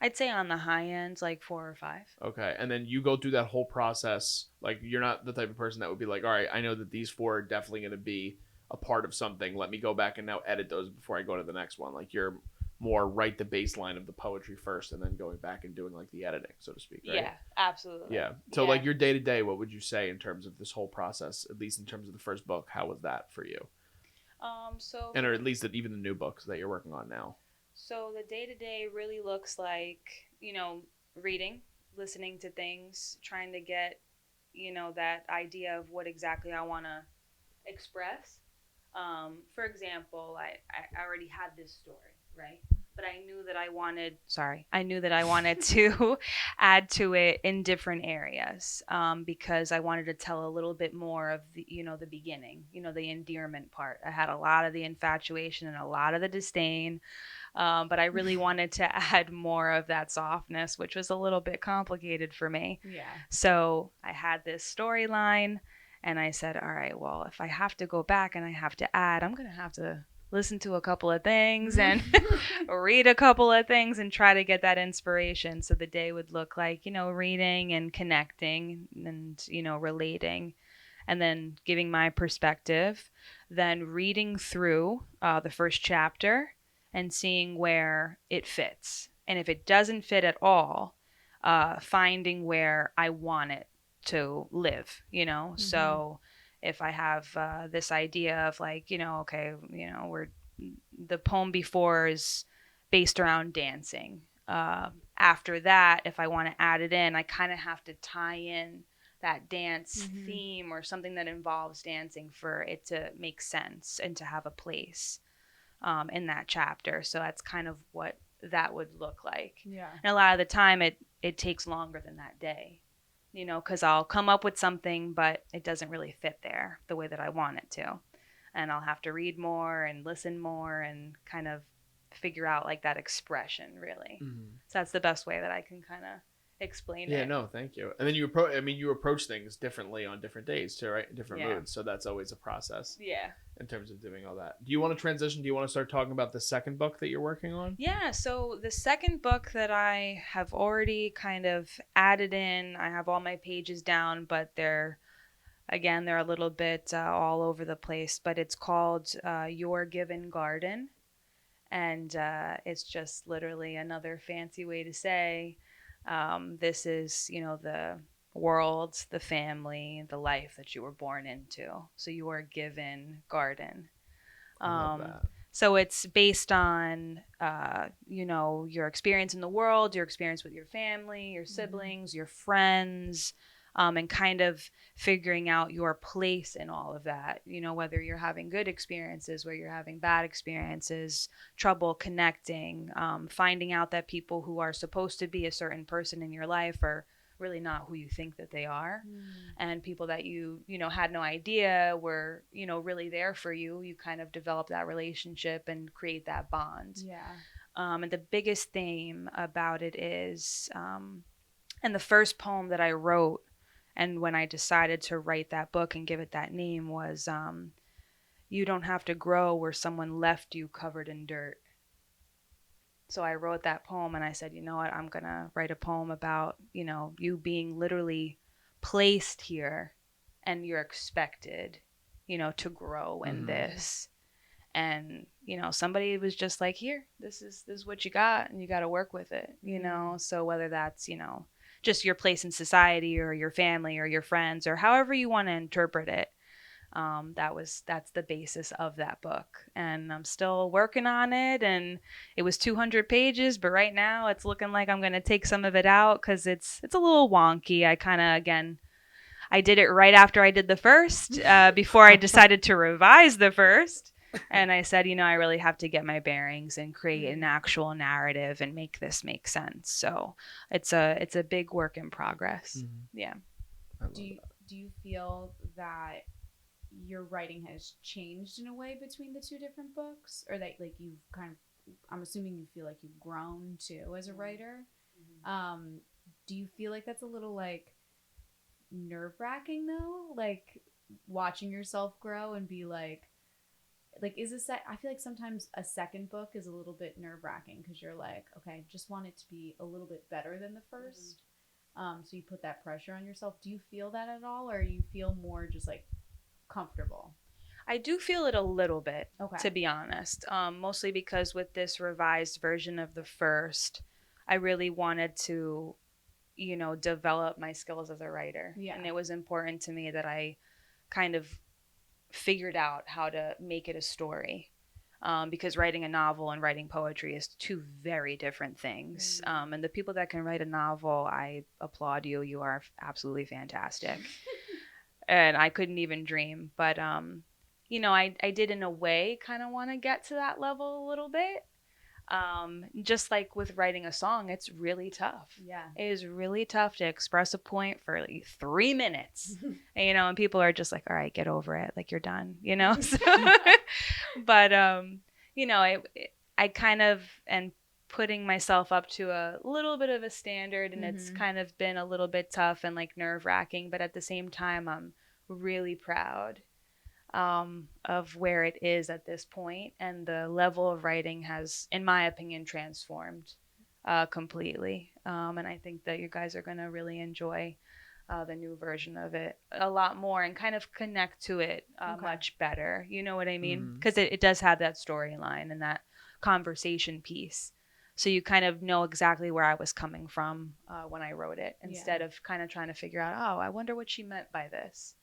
I'd say on the high end, like 4 or 5. Okay. And then you go through that whole process. Like you're not the type of person that would be like, all right, I know that these 4 are definitely going to be a part of something. Let me go back and now edit those before I go to the next one. Like you're more write the baseline of the poetry first and then going back and doing like the editing, so to speak, right? Yeah, absolutely. Yeah. So like your day to day, what would you say in terms of this whole process, at least in terms of the first book? How was that for you? Or at least even the new books that you're working on now. So the day-to-day really looks like, reading, listening to things, trying to get, that idea of what exactly I want to express. For example, I already had this story, right? But I knew that I wanted to add to it in different areas because I wanted to tell a little bit more of the, the beginning, the endearment part. I had a lot of the infatuation and a lot of the disdain. But I really wanted to add more of that softness, which was a little bit complicated for me. Yeah. So I had this storyline and I said, all right, well, if I have to go back and I have to add, I'm going to have to listen to a couple of things and read a couple of things and try to get that inspiration. So the day would look like, reading and connecting and, relating and then giving my perspective, then reading through the first chapter and seeing where it fits. And if it doesn't fit at all, finding where I want it to live, So if I have this idea of like, the poem before is based around dancing. After that, if I want to add it in, I kind of have to tie in that dance theme or something that involves dancing for it to make sense and to have a place. In that chapter. So that's kind of what that would look like. Yeah. And a lot of the time it takes longer than that day, because I'll come up with something, but it doesn't really fit there the way that I want it to. And I'll have to read more and listen more and kind of figure out like that expression really. So that's the best way that I can kind of explain Yeah, it. no, thank you. And then you approach things differently on different days too, right? Different Yeah. moods. So that's always a process Yeah. in terms of doing all that. Do you want to transition? Do you want to start talking about the second book that you're working on? Yeah, so the second book that I have already kind of added in, I have all my pages down, but they're a little bit all over the place. But it's called Your Given Garden, and it's just literally another fancy way to say this is, the world, the family, the life that you were born into. So you are given garden. I love Um, that. so it's based on, your experience in the world, your experience with your family, your siblings, your friends, and kind of figuring out your place in all of that. Whether you're having good experiences, whether you're having bad experiences, trouble connecting, finding out that people who are supposed to be a certain person in your life are really not who you think that they are, and people that you had no idea were really there for you. You kind of develop that relationship and create that bond. Yeah. And the biggest theme about it is, and the first poem that I wrote, and when I decided to write that book and give it that name, was you don't have to grow where someone left you covered in dirt. So I wrote that poem and I said, you know what, I'm going to write a poem about, you being literally placed here and you're expected, to grow in this. And, somebody was just like, here, this is what you got and you got to work with it, So whether that's, just your place in society or your family or your friends or however you want to interpret it, that's the basis of that book, and I'm still working on it. And it was 200 pages, but right now it's looking like I'm going to take some of it out because it's a little wonky. I did it right after I did the first, before I decided to revise the first. And I said, I really have to get my bearings and create an actual narrative and make this make sense. So it's a big work in progress. Yeah. Do you feel that your writing has changed in a way between the two different books, or that like you've kind of, I'm assuming you feel like you've grown too as a writer? Do you feel like that's a little like nerve-wracking though, like watching yourself grow and be like is I feel like sometimes a second book is a little bit nerve-wracking because you're like, okay, I just want it to be a little bit better than the first. So you put that pressure on yourself. Do you feel that at all, or you feel more just like comfortable? I do feel it a little bit, Okay. to be honest. Mostly because with this revised version of the first, I really wanted to, develop my skills as a writer. Yeah. And it was important to me that I kind of figured out how to make it a story. Because writing a novel and writing poetry is two very different things. And the people that can write a novel, I applaud you. You are absolutely fantastic. And I couldn't even dream. But, I did in a way kind of want to get to that level a little bit. Just like with writing a song, it's really tough. Yeah. It is really tough to express a point for like 3 minutes, and people are just like, all right, get over it. Like, you're done, So, but, I kind of am putting myself up to a little bit of a standard, and it's kind of been a little bit tough and like nerve wracking, but at the same time, I'm really proud of where it is at this point, and the level of writing has, in my opinion, transformed completely. And I think that you guys are going to really enjoy the new version of it a lot more and kind of connect to it much better. You know what I mean? Because it does have that storyline and that conversation piece. So you kind of know exactly where I was coming from when I wrote it, instead of kind of trying to figure out, oh, I wonder what she meant by this.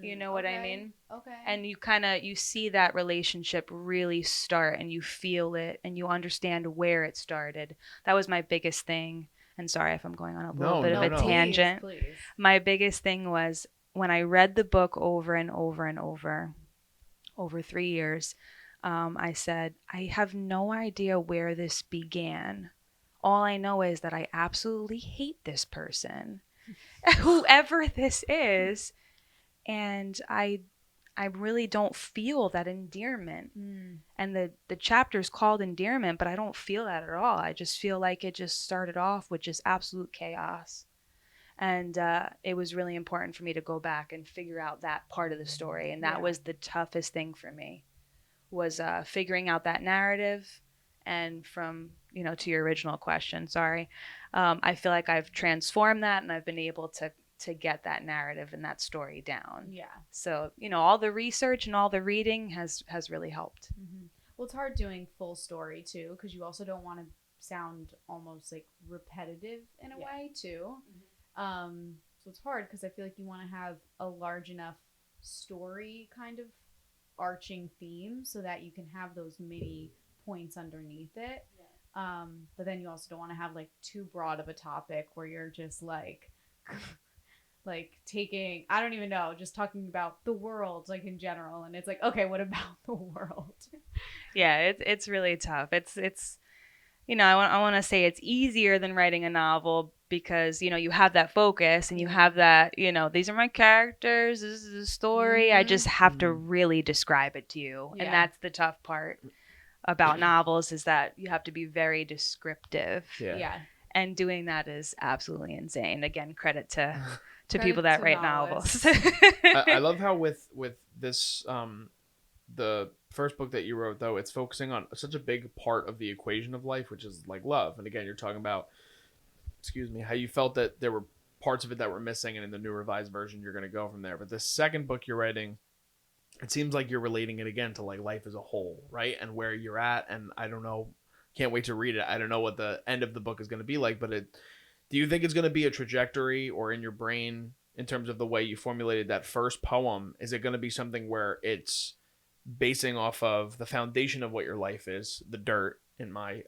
You know what I mean? Okay. And you see that relationship really start, and you feel it, and you understand where it started. That was my biggest thing. And sorry if I'm going on a little bit of a tangent. Please. My biggest thing was when I read the book over and over and over 3 years, I said, I have no idea where this began. All I know is that I absolutely hate this person, whoever this is. And I I really don't feel that endearment. Mm. And the chapter's called endearment, but I don't feel that at all. I just feel like it just started off with just absolute chaos. And it was really important for me to go back and figure out that part of the story. And that was the toughest thing for me, was figuring out that narrative. And from, to your original question, sorry, I feel like I've transformed that, and I've been able to get that narrative and that story down. Yeah. So, all the research and all the reading has really helped. Mm-hmm. Well, it's hard doing full story too, because you also don't want to sound almost like repetitive in a way too. So it's hard because I feel like you want to have a large enough story kind of arching theme so that you can have those mini points underneath it. But then you also don't want to have like too broad of a topic where you're just like taking, I don't even know, just talking about the world like in general, and it's like, okay, what about the world? Yeah, it's really tough. It's I want to say it's easier than writing a novel because you have that focus and you have that, these are my characters, this is the story. I just have to really describe it to you. And that's the tough part about novels, is that you have to be very descriptive. Yeah. And doing that is absolutely insane. Again, credit to people that write novels. I love how with this the first book that you wrote, though, it's focusing on such a big part of the equation of life, which is like love. And again, you're talking about, how you felt that there were parts of it that were missing, and in the new revised version you're going to go from there. But the second book you're writing, it seems like you're relating it again to like life as a whole, right? And where you're at. And I don't know, can't wait to read it. I don't know what the end of the book is going to be like, but do you think it's going to be a trajectory, or in your brain, in terms of the way you formulated that first poem, is it going to be something where it's basing off of the foundation of what your life is, the dirt, in my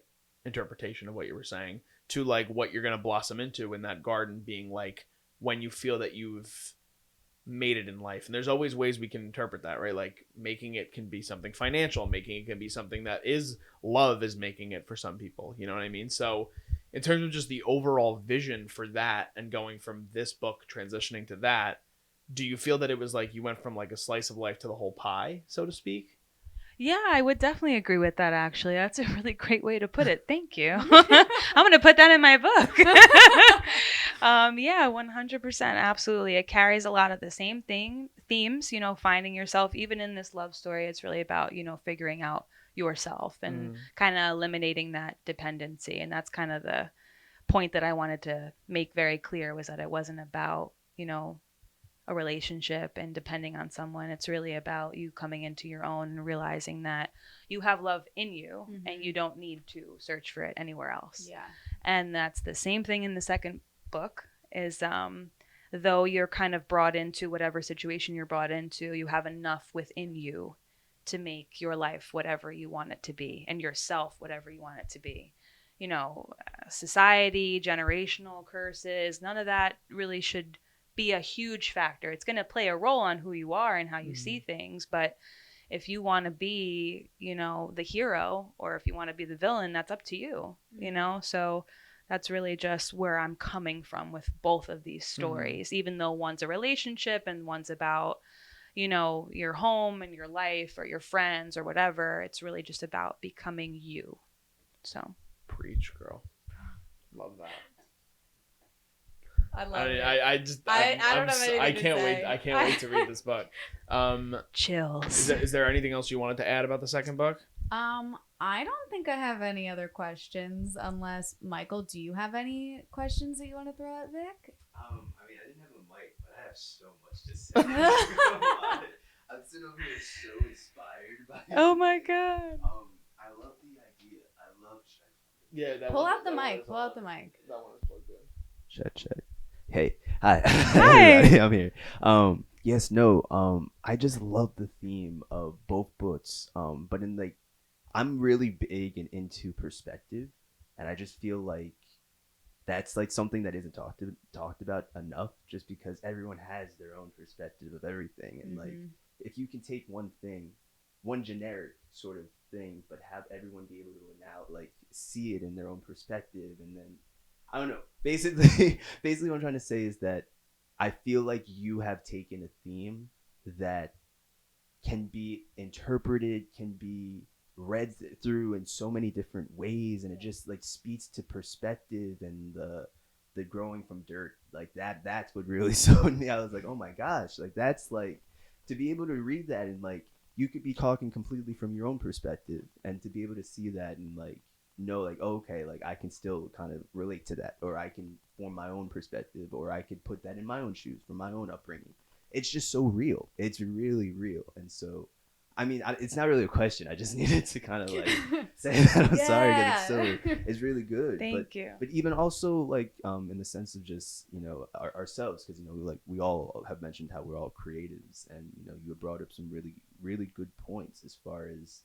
interpretation of what you were saying, to like what you're going to blossom into in that garden being like when you feel that you've made it in life? And there's always ways we can interpret that, right? Like making it can be something financial, making it can be something that is love is making it for some people, you know what I mean? So in terms of just the overall vision for that, and going from this book transitioning to that, do you feel that it was like you went from like a slice of life to the whole pie, so to speak? Yeah, I would definitely agree with that, actually. That's a really great way to put it. Thank you. I'm going to put that in my book. Yeah, 100%. Absolutely. It carries a lot of the same themes, finding yourself. Even in this love story, it's really about, figuring out yourself and kind of eliminating that dependency. And that's kind of the point that I wanted to make very clear, was that it wasn't about, a relationship and depending on someone. It's really about you coming into your own and realizing that you have love in you and you don't need to search for it anywhere else. Yeah. And that's the same thing in the second book, is though you're kind of brought into whatever situation you're brought into, you have enough within you to make your life whatever you want it to be, and yourself whatever you want it to be. Society, generational curses, none of that really should be a huge factor. It's going to play a role on who you are and how you see things, but if you want to be, the hero, or if you want to be the villain, that's up to you, So that's really just where I'm coming from with both of these stories, even though one's a relationship and one's about, your home and your life or your friends or whatever. It's really just about becoming you. So preach, girl. Love that. I love it. I just I don't have anything I to can't say. wait. I can't wait to read this book. Chills. Is there anything else you wanted to add about the second book? I don't think I have any other questions, unless Michael, do you have any questions that you want to throw at Vic? I mean, I didn't have a mic, but I have so much to say. I'm sitting over here so inspired by it. Oh my God. I love the idea. I love Yeah. Pull out the mic. Pull out the mic. That one is plugged in. check. Hey, hi. Hi. Everybody, I'm here. Yes, no. I just love the theme of both books. But in like, I'm really big and into perspective, and I just feel like that's like something that isn't talked about enough, just because everyone has their own perspective of everything. And like, if you can take one thing, one generic sort of thing, but have everyone be able to now like see it in their own perspective, and then I don't know. Basically what I'm trying to say is that I feel like you have taken a theme that can be interpreted, can be read through in so many different ways, and it just like speaks to perspective and the growing from dirt, like that's what really sold me. I was like, oh my gosh, like that's like, to be able to read that and like you could be talking completely from your own perspective, and to be able to see that and like know like, oh, okay, like I can still kind of relate to that, or I can form my own perspective, or I could put that in my own shoes from my own upbringing. It's just so real. It's really real. And so I mean, it's not really a question. I just needed to kind of like say that. I'm sorry because it's so, it's really good. Thank you. But even also like in the sense of just, you know, ourselves, because, you know, like we all have mentioned how we're all creatives, and, you know, you have brought up some really, really good points as far as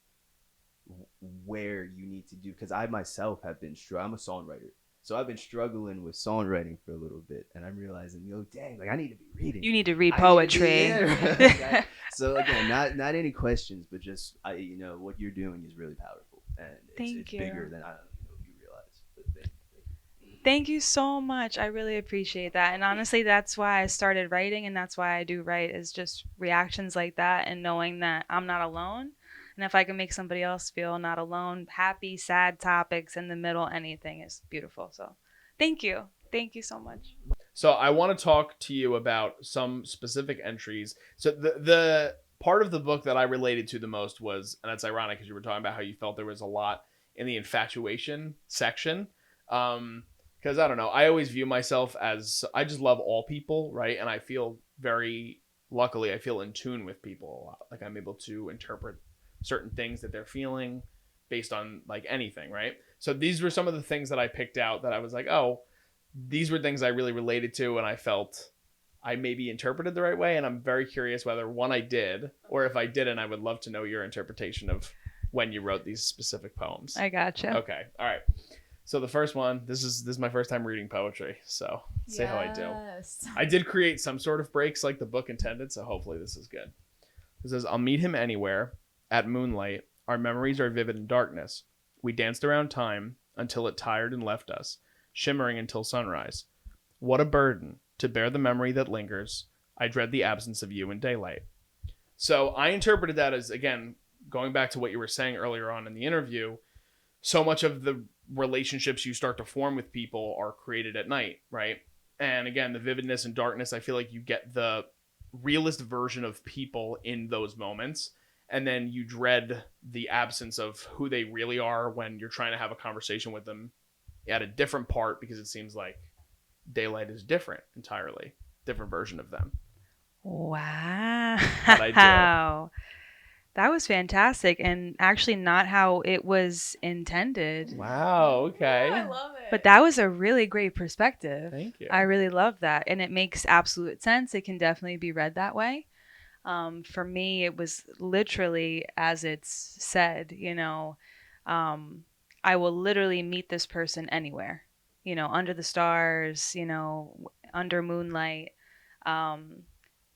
where you need to do, because I myself have been I'm a songwriter. So I've been struggling with songwriting for a little bit, and I'm realizing, yo, dang, like I need to be reading. You need to read poetry. Right? So again, not any questions, but just you know, what you're doing is really powerful, and it's bigger than I don't know if you realize. But thank you so much. I really appreciate that, and honestly, that's why I started writing, and that's why I do write, is just reactions like that, and knowing that I'm not alone. And if I can make somebody else feel not alone, happy, sad topics in the middle, anything is beautiful. So thank you. Thank you so much. So I want to talk to you about some specific entries. So the part of the book that I related to the most was, and that's ironic because you were talking about how you felt there was a lot in the infatuation section. Because I don't know, I always view myself as, I just love all people, right? And I feel luckily, I feel in tune with people a lot. Like I'm able to interpret certain things that they're feeling based on like anything, right? So these were some of the things that I picked out that I was like, oh, these were things I really related to, and I felt I maybe interpreted the right way. And I'm very curious whether one I did, or if I didn't, I would love to know your interpretation of when you wrote these specific poems. I gotcha. Okay. All right. So the first one, this is my first time reading poetry, so say how I do. I did create some sort of breaks like the book intended, so hopefully this is good. It says, I'll meet him anywhere. At moonlight, our memories are vivid in darkness. We danced around time until it tired and left us, shimmering until sunrise. What a burden to bear the memory that lingers. I dread the absence of you in daylight. So I interpreted that as, again, going back to what you were saying earlier on in the interview, so much of the relationships you start to form with people are created at night, right? And again, the vividness and darkness, I feel like you get the realist version of people in those moments. And then you dread the absence of who they really are when you're trying to have a conversation with them at a different part, because it seems like daylight is different entirely, different version of them. Wow. How'd I do? That was fantastic, and actually not how it was intended. Wow, okay. I love it. But that was a really great perspective. Thank you. I really love that, and it makes absolute sense. It can definitely be read that way. For me, it was literally as it's said, you know, I will literally meet this person anywhere, you know, under the stars, you know, under moonlight.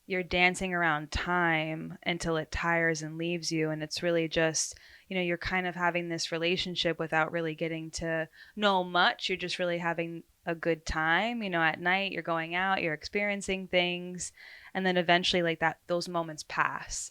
You're dancing around time until it tires and leaves you. And it's really just, you know, you're kind of having this relationship without really getting to know much. You're just really having a good time. You know, at night you're going out, you're experiencing things. And then eventually like that, those moments pass.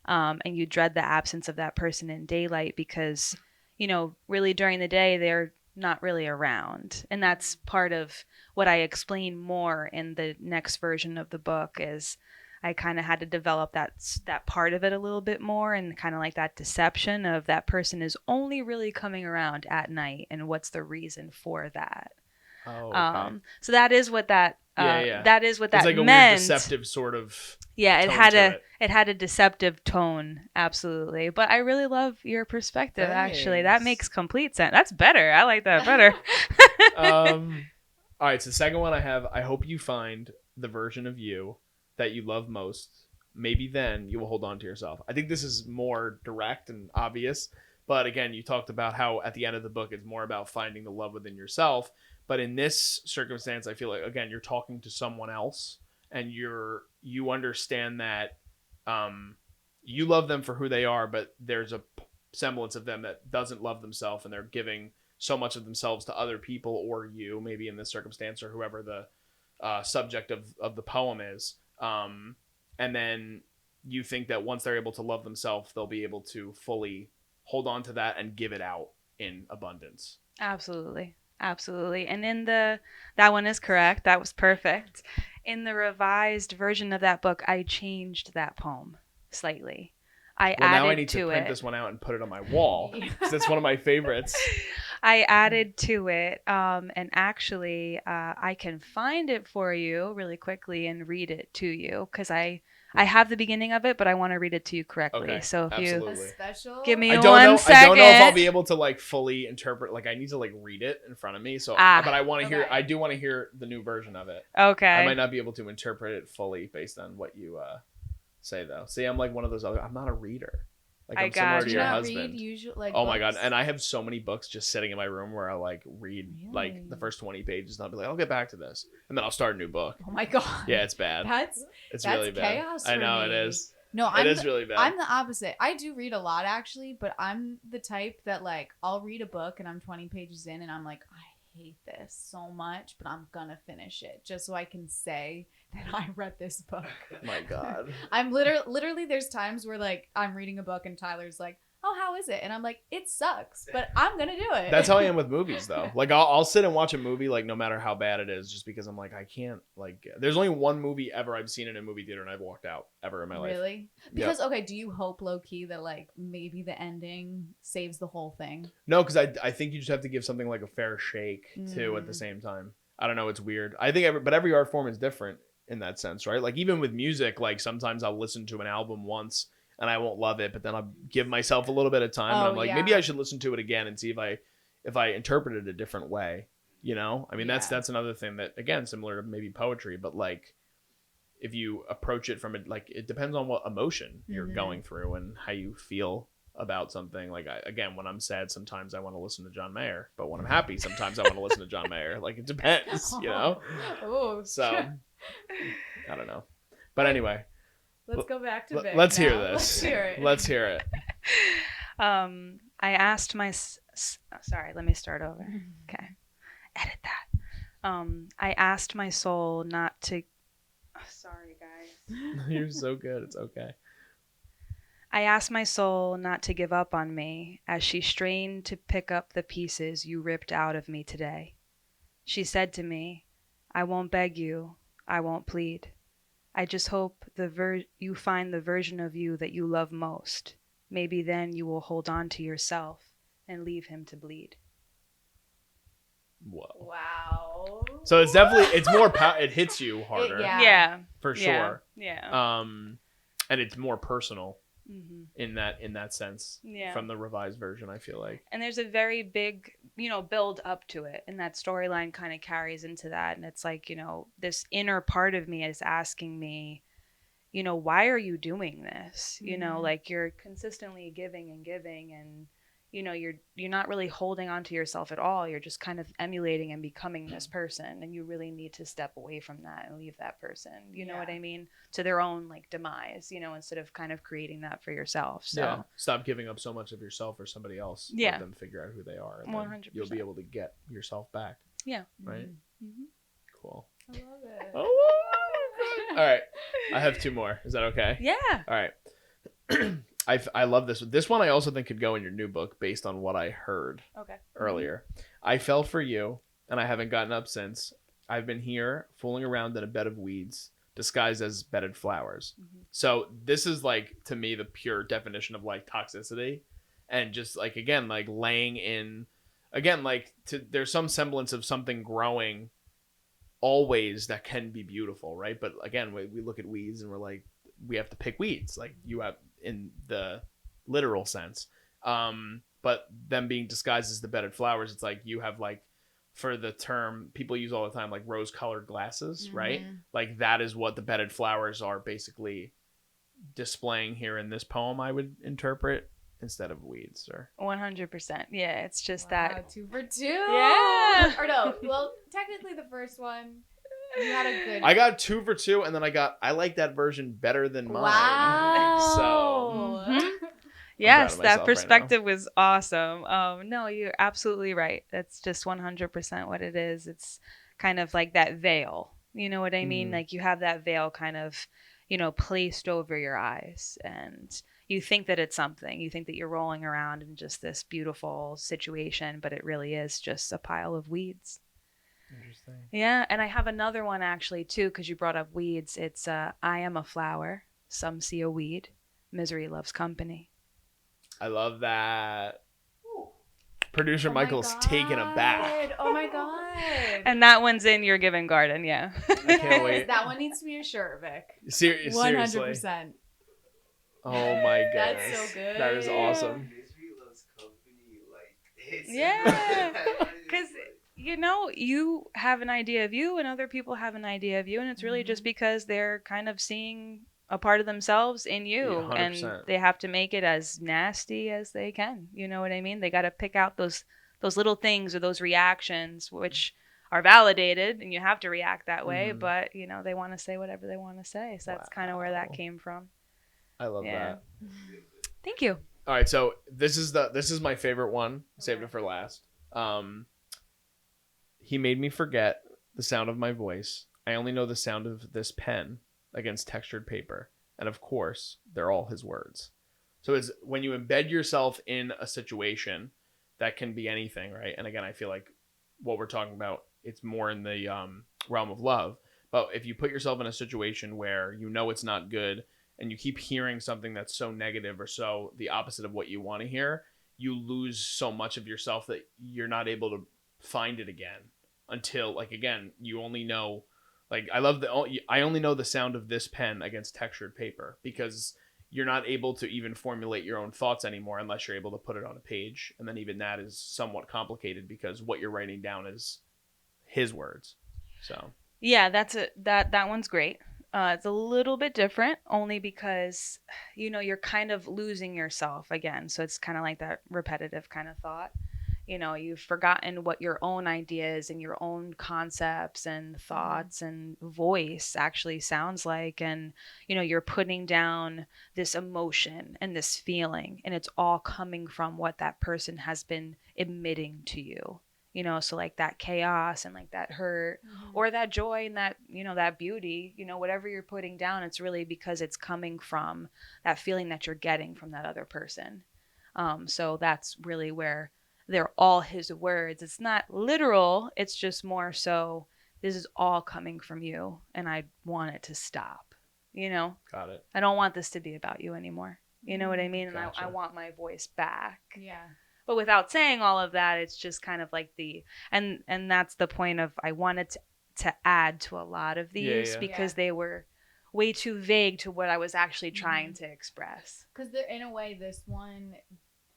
And you dread the absence of that person in daylight because, you know, really during the day, they're not really around. And that's part of what I explain more in the next version of the book is I kind of had to develop that part of it a little bit more, and kind of like that deception of that person is only really coming around at night and what's the reason for that. Oh, okay. So that is what that that is what it's that like a meant. weird deceptive sort of it had a deceptive tone, absolutely. But I really love your perspective. Thanks. Actually, that makes complete sense. That's better. I like that better. All right, so the second one I have, I hope you find the version of you that you love most. Maybe then you will hold on to yourself. I think this is more direct and obvious, but again, you talked about how at the end of the book it's more about finding the love within yourself. But in this circumstance, I feel like, again, you're talking to someone else, and you understand that you love them for who they are, but there's a semblance of them that doesn't love themselves, and they're giving so much of themselves to other people, or you, maybe in this circumstance, or whoever the subject of the poem is. And then you think that once they're able to love themselves, they'll be able to fully hold on to that and give it out in abundance. Absolutely. Absolutely. And that one is correct. That was perfect. In the revised version of that book, I changed that poem slightly. I Well, added now I need to print it. this one out and put it on my wall because it's one of my favorites. I added to it, and actually, I can find it for you really quickly and read it to you because I have the beginning of it, but I want to read it to you correctly. Okay, So if you absolutely. A special. give me I one don't know second. if I'll be able to like fully interpret. Like I need to like read it in front of me. So, but I want to hear. Okay. I do want to hear the new version of it. Okay. I might not be able to interpret it fully based on what you say though. See, I'm like one of those other. I'm not a reader. Like I I'm similar got to Do you. you your not husband. read usual like? Oh my god! books? And I have so many books just sitting in my room where I like read like Really? the first 20 pages, and I'll be like, I'll get back to this, and then I'll start a new book. Oh my god. Yeah, it's bad. It's That's really bad. chaos I for know it me. is. No, It is really bad. I'm the opposite. I do read a lot actually, but I'm the type that like I'll read a book and I'm 20 pages in and I'm like, I hate this so much, but I'm gonna finish it just so I can say that I read this book. My god. I'm literally there's times where like I'm reading a book and Tyler's like, oh, how is it? And I'm like, it sucks, but I'm gonna do it. That's how I am with movies though. Like I'll sit and watch a movie like no matter how bad it is, just because I'm like I can't like. There's only one movie ever I've seen in a movie theater and I've walked out ever in my life. Really? Because okay, do you hope low key that like maybe the ending saves the whole thing? No, because I think you just have to give something like a fair shake too at the same time. I don't know, it's weird. I think every art form is different in that sense, right? Like even with music, like sometimes I'll listen to an album once and I won't love it, but then I'll give myself a little bit of time and I'm like, maybe I should listen to it again and see if I interpret it a different way. You know? I mean that's another thing that again, similar to maybe poetry, but like if you approach it from it like it depends on what emotion you're going through and how you feel about something. Like again, when I'm sad, sometimes I want to listen to John Mayer, but when I'm happy, sometimes I want to listen to John Mayer. Like it depends, you know. Oh, So I don't know, but anyway, let's go back to Vic. let's hear now. this. Let's hear it. Let's hear it. I asked my. Sorry, let me start over. Okay, edit that. I asked my soul not to. Sorry, guys. You're so good. It's okay. I asked my soul not to give up on me as she strained to pick up the pieces you ripped out of me today. She said to me, I won't beg you, I won't plead. I just hope you find the version of you that you love most. Maybe then you will hold on to yourself and leave him to bleed. Whoa. Wow. So it's definitely more it hits you harder. Yeah. For sure. Yeah. And it's more personal. Mm-hmm. In that sense, from the revised version, I feel like. And there's a very big, build up to it, and that storyline kind of carries into that. And it's like, this inner part of me is asking me, why are you doing this? Like you're consistently giving and giving, and you're not really holding on to yourself at all. You're just kind of emulating and becoming this person, and you really need to step away from that and leave that person. You know what I mean? To their own like demise, instead of kind of creating that for yourself. So stop giving up so much of yourself for somebody else. Yeah. Let them figure out who they are. And 100%. You'll be able to get yourself back. Yeah. Right. Mm-hmm. Cool. I love it. Oh. All right. I have two more. Is that okay? Yeah. All right. I love this. This one I also think could go in your new book based on what I heard earlier. I fell for you, and I haven't gotten up since. I've been here fooling around in a bed of weeds, disguised as bedded flowers. Mm-hmm. So this is like, to me, the pure definition of like toxicity, and just like, again, like laying in, again, like there's some semblance of something growing always that can be beautiful, right? But again, we look at weeds and we're like, we have to pick weeds, like you have in the literal sense. But them being disguised as the bedded flowers, it's like you have like, for the term people use all the time, like rose-colored glasses, right? Like that is what the bedded flowers are basically displaying here in this poem, I would interpret, instead of weeds. Or 100%. Yeah, it's just that 2 for 2. Yeah. Or no, well, technically the first one, you had a good. I got 2 for 2, and then I like that version better than mine. Wow. So yes, of that myself perspective was awesome. No, you're absolutely right. That's just 100% what it is. It's kind of like that veil. You know what I mean? Like you have that veil kind of, placed over your eyes, and you think that it's something. You think that you're rolling around in just this beautiful situation, but it really is just a pile of weeds. Interesting. Yeah, and I have another one actually too, because you brought up weeds. It's I am a flower, some see a weed, misery loves company. I love that. Producer Oh my Michael's taken aback. God. Oh my god. And that one's in your given garden, yeah. I can't wait. That one needs to be a shirt, Vic. Seriously. 100%. Oh my goodness. That's so good. That is awesome. Misery loves company. Like, it's Yeah. Because, you have an idea of you and other people have an idea of you. And it's really just because they're kind of seeing a part of themselves in you. Yeah, and 100%. they have to make it as nasty as they can. You know what I mean? They got to pick out those little things or those reactions, which are validated, and you have to react that way. Mhm. But, they want to say whatever they want to say. So that's kind of where that Wow. came from. I love Yeah. that. Thank you. All right, so this is my favorite one. Saved it for last. He made me forget the sound of my voice. I only know the sound of this pen against textured paper. And of course, they're all his words. So it's when you embed yourself in a situation that can be anything, right? And again, I feel like what we're talking about, it's more in the realm of love. But if you put yourself in a situation where it's not good and you keep hearing something that's so negative or so the opposite of what you want to hear, you lose so much of yourself that you're not able to find it again until, like, again, you only know, like, I only know the sound of this pen against textured paper, because you're not able to even formulate your own thoughts anymore unless you're able to put it on a page. And then even that is somewhat complicated because what you're writing down is his words. So Yeah, that one's great. It's a little bit different only because, you're kind of losing yourself again. So it's kind of like that repetitive kind of thought. You've forgotten what your own ideas and your own concepts and thoughts and voice actually sounds like. And, you're putting down this emotion and this feeling, and it's all coming from what that person has been emitting to you. So like that chaos and like that hurt or that joy and that, that beauty, whatever you're putting down, it's really because it's coming from that feeling that you're getting from that other person. So that's really where they're all his words. It's not literal. It's just more so this is all coming from you, and I want it to stop. got it. I don't want this to be about you anymore. You know what I mean? And Gotcha. I want my voice back. Yeah. But without saying all of that, it's just kind of like and that's the point of I wanted to add to a lot of these because they were way too vague to what I was actually trying to express. Because in a way, this one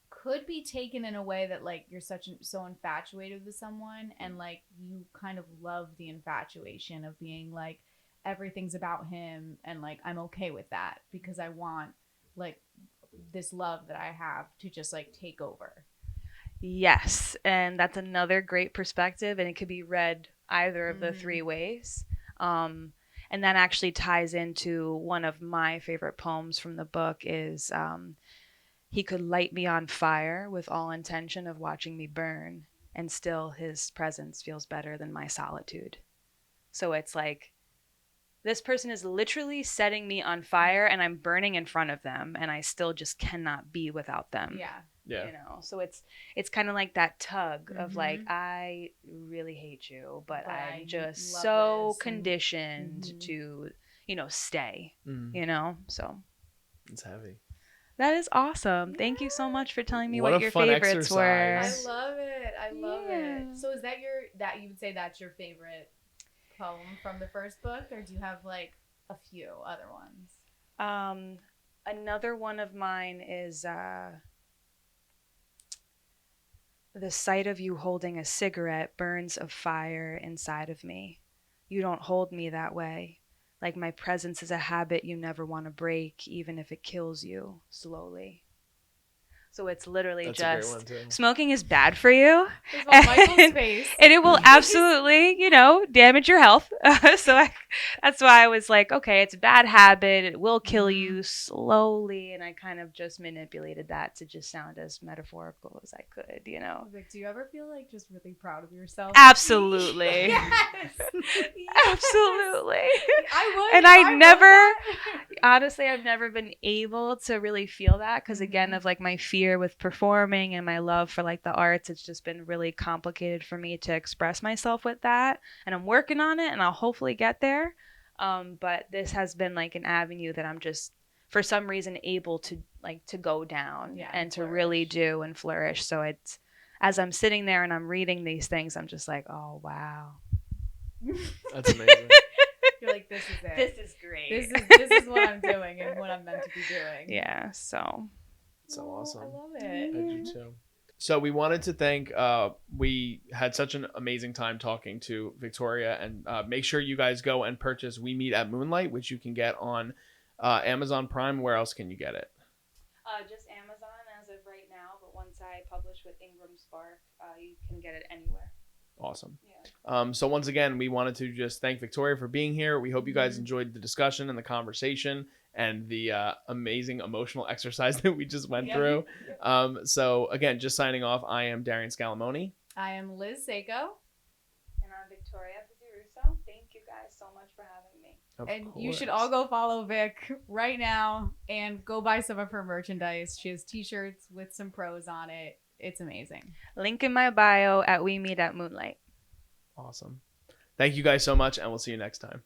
could be taken in a way that, like, you're so infatuated with someone, and like you kind of love the infatuation of being like everything's about him, and like I'm okay with that because I want like this love that I have to just like take over. Yes, and that's another great perspective, and it could be read either of the three ways. And that actually ties into one of my favorite poems from the book is he could light me on fire with all intention of watching me burn, and still his presence feels better than my solitude. So it's like this person is literally setting me on fire and I'm burning in front of them, and I still just cannot be without them. Yeah. So it's kind of like that tug of like, I really hate you, but I'm just so conditioned to, stay, so. It's heavy. That is awesome. Thank you so much for telling me What what a your fun favorites were. exercise. I love it. I love it. So is that you would say that's your favorite poem from the first book, or do you have like a few other ones? Another one of mine is the sight of you holding a cigarette burns a fire inside of me. You don't hold me that way. Like my presence is a habit you never want to break, even if it kills you slowly. So it's literally That's a great just one too. smoking is bad for you. There's one Michael's face. And it will absolutely, damage your health. That's why I was like, okay, it's a bad habit. It will kill you slowly. And I kind of just manipulated that to just sound as metaphorical as I could, Vic, do you ever feel like just really proud of yourself? Absolutely. Yes. Absolutely. I would. And if I wrote that. honestly, I've never been able to really feel that because, again, of like my fear with performing and my love for like the arts, it's just been really complicated for me to express myself with that. And I'm working on it and I'll hopefully get there. But this has been like an avenue that I'm just, for some reason, able to go down and to really do and flourish. So it's, as I'm sitting there and I'm reading these things, I'm just like, oh, wow. That's amazing. You're like, this is it. This is great. This is what I'm doing and what I'm meant to be doing. Yeah, so. So awesome. I love I it. do too. So we wanted to thank, we had such an amazing time talking to Victoria, and make sure you guys go and purchase We Meet at Moonlight, which you can get on Amazon Prime. Where else can you get it? Just Amazon as of right now, but once I publish with Ingram Spark, you can get it anywhere. Awesome. Yeah. So once again, we wanted to just thank Victoria for being here. We hope you guys enjoyed the discussion and the conversation and the amazing emotional exercise that we just went through. So again, just signing off, I am Darian Scalamoni. I am Liz Seiko. And I'm Victoria Pizzirusso. Thank you guys so much for having me. And you should all go follow Vic right now and go buy some of her merchandise. She has t-shirts with some pros on it. It's amazing. Link in my bio at We Meet at Moonlight. Awesome. Thank you guys so much, and we'll see you next time.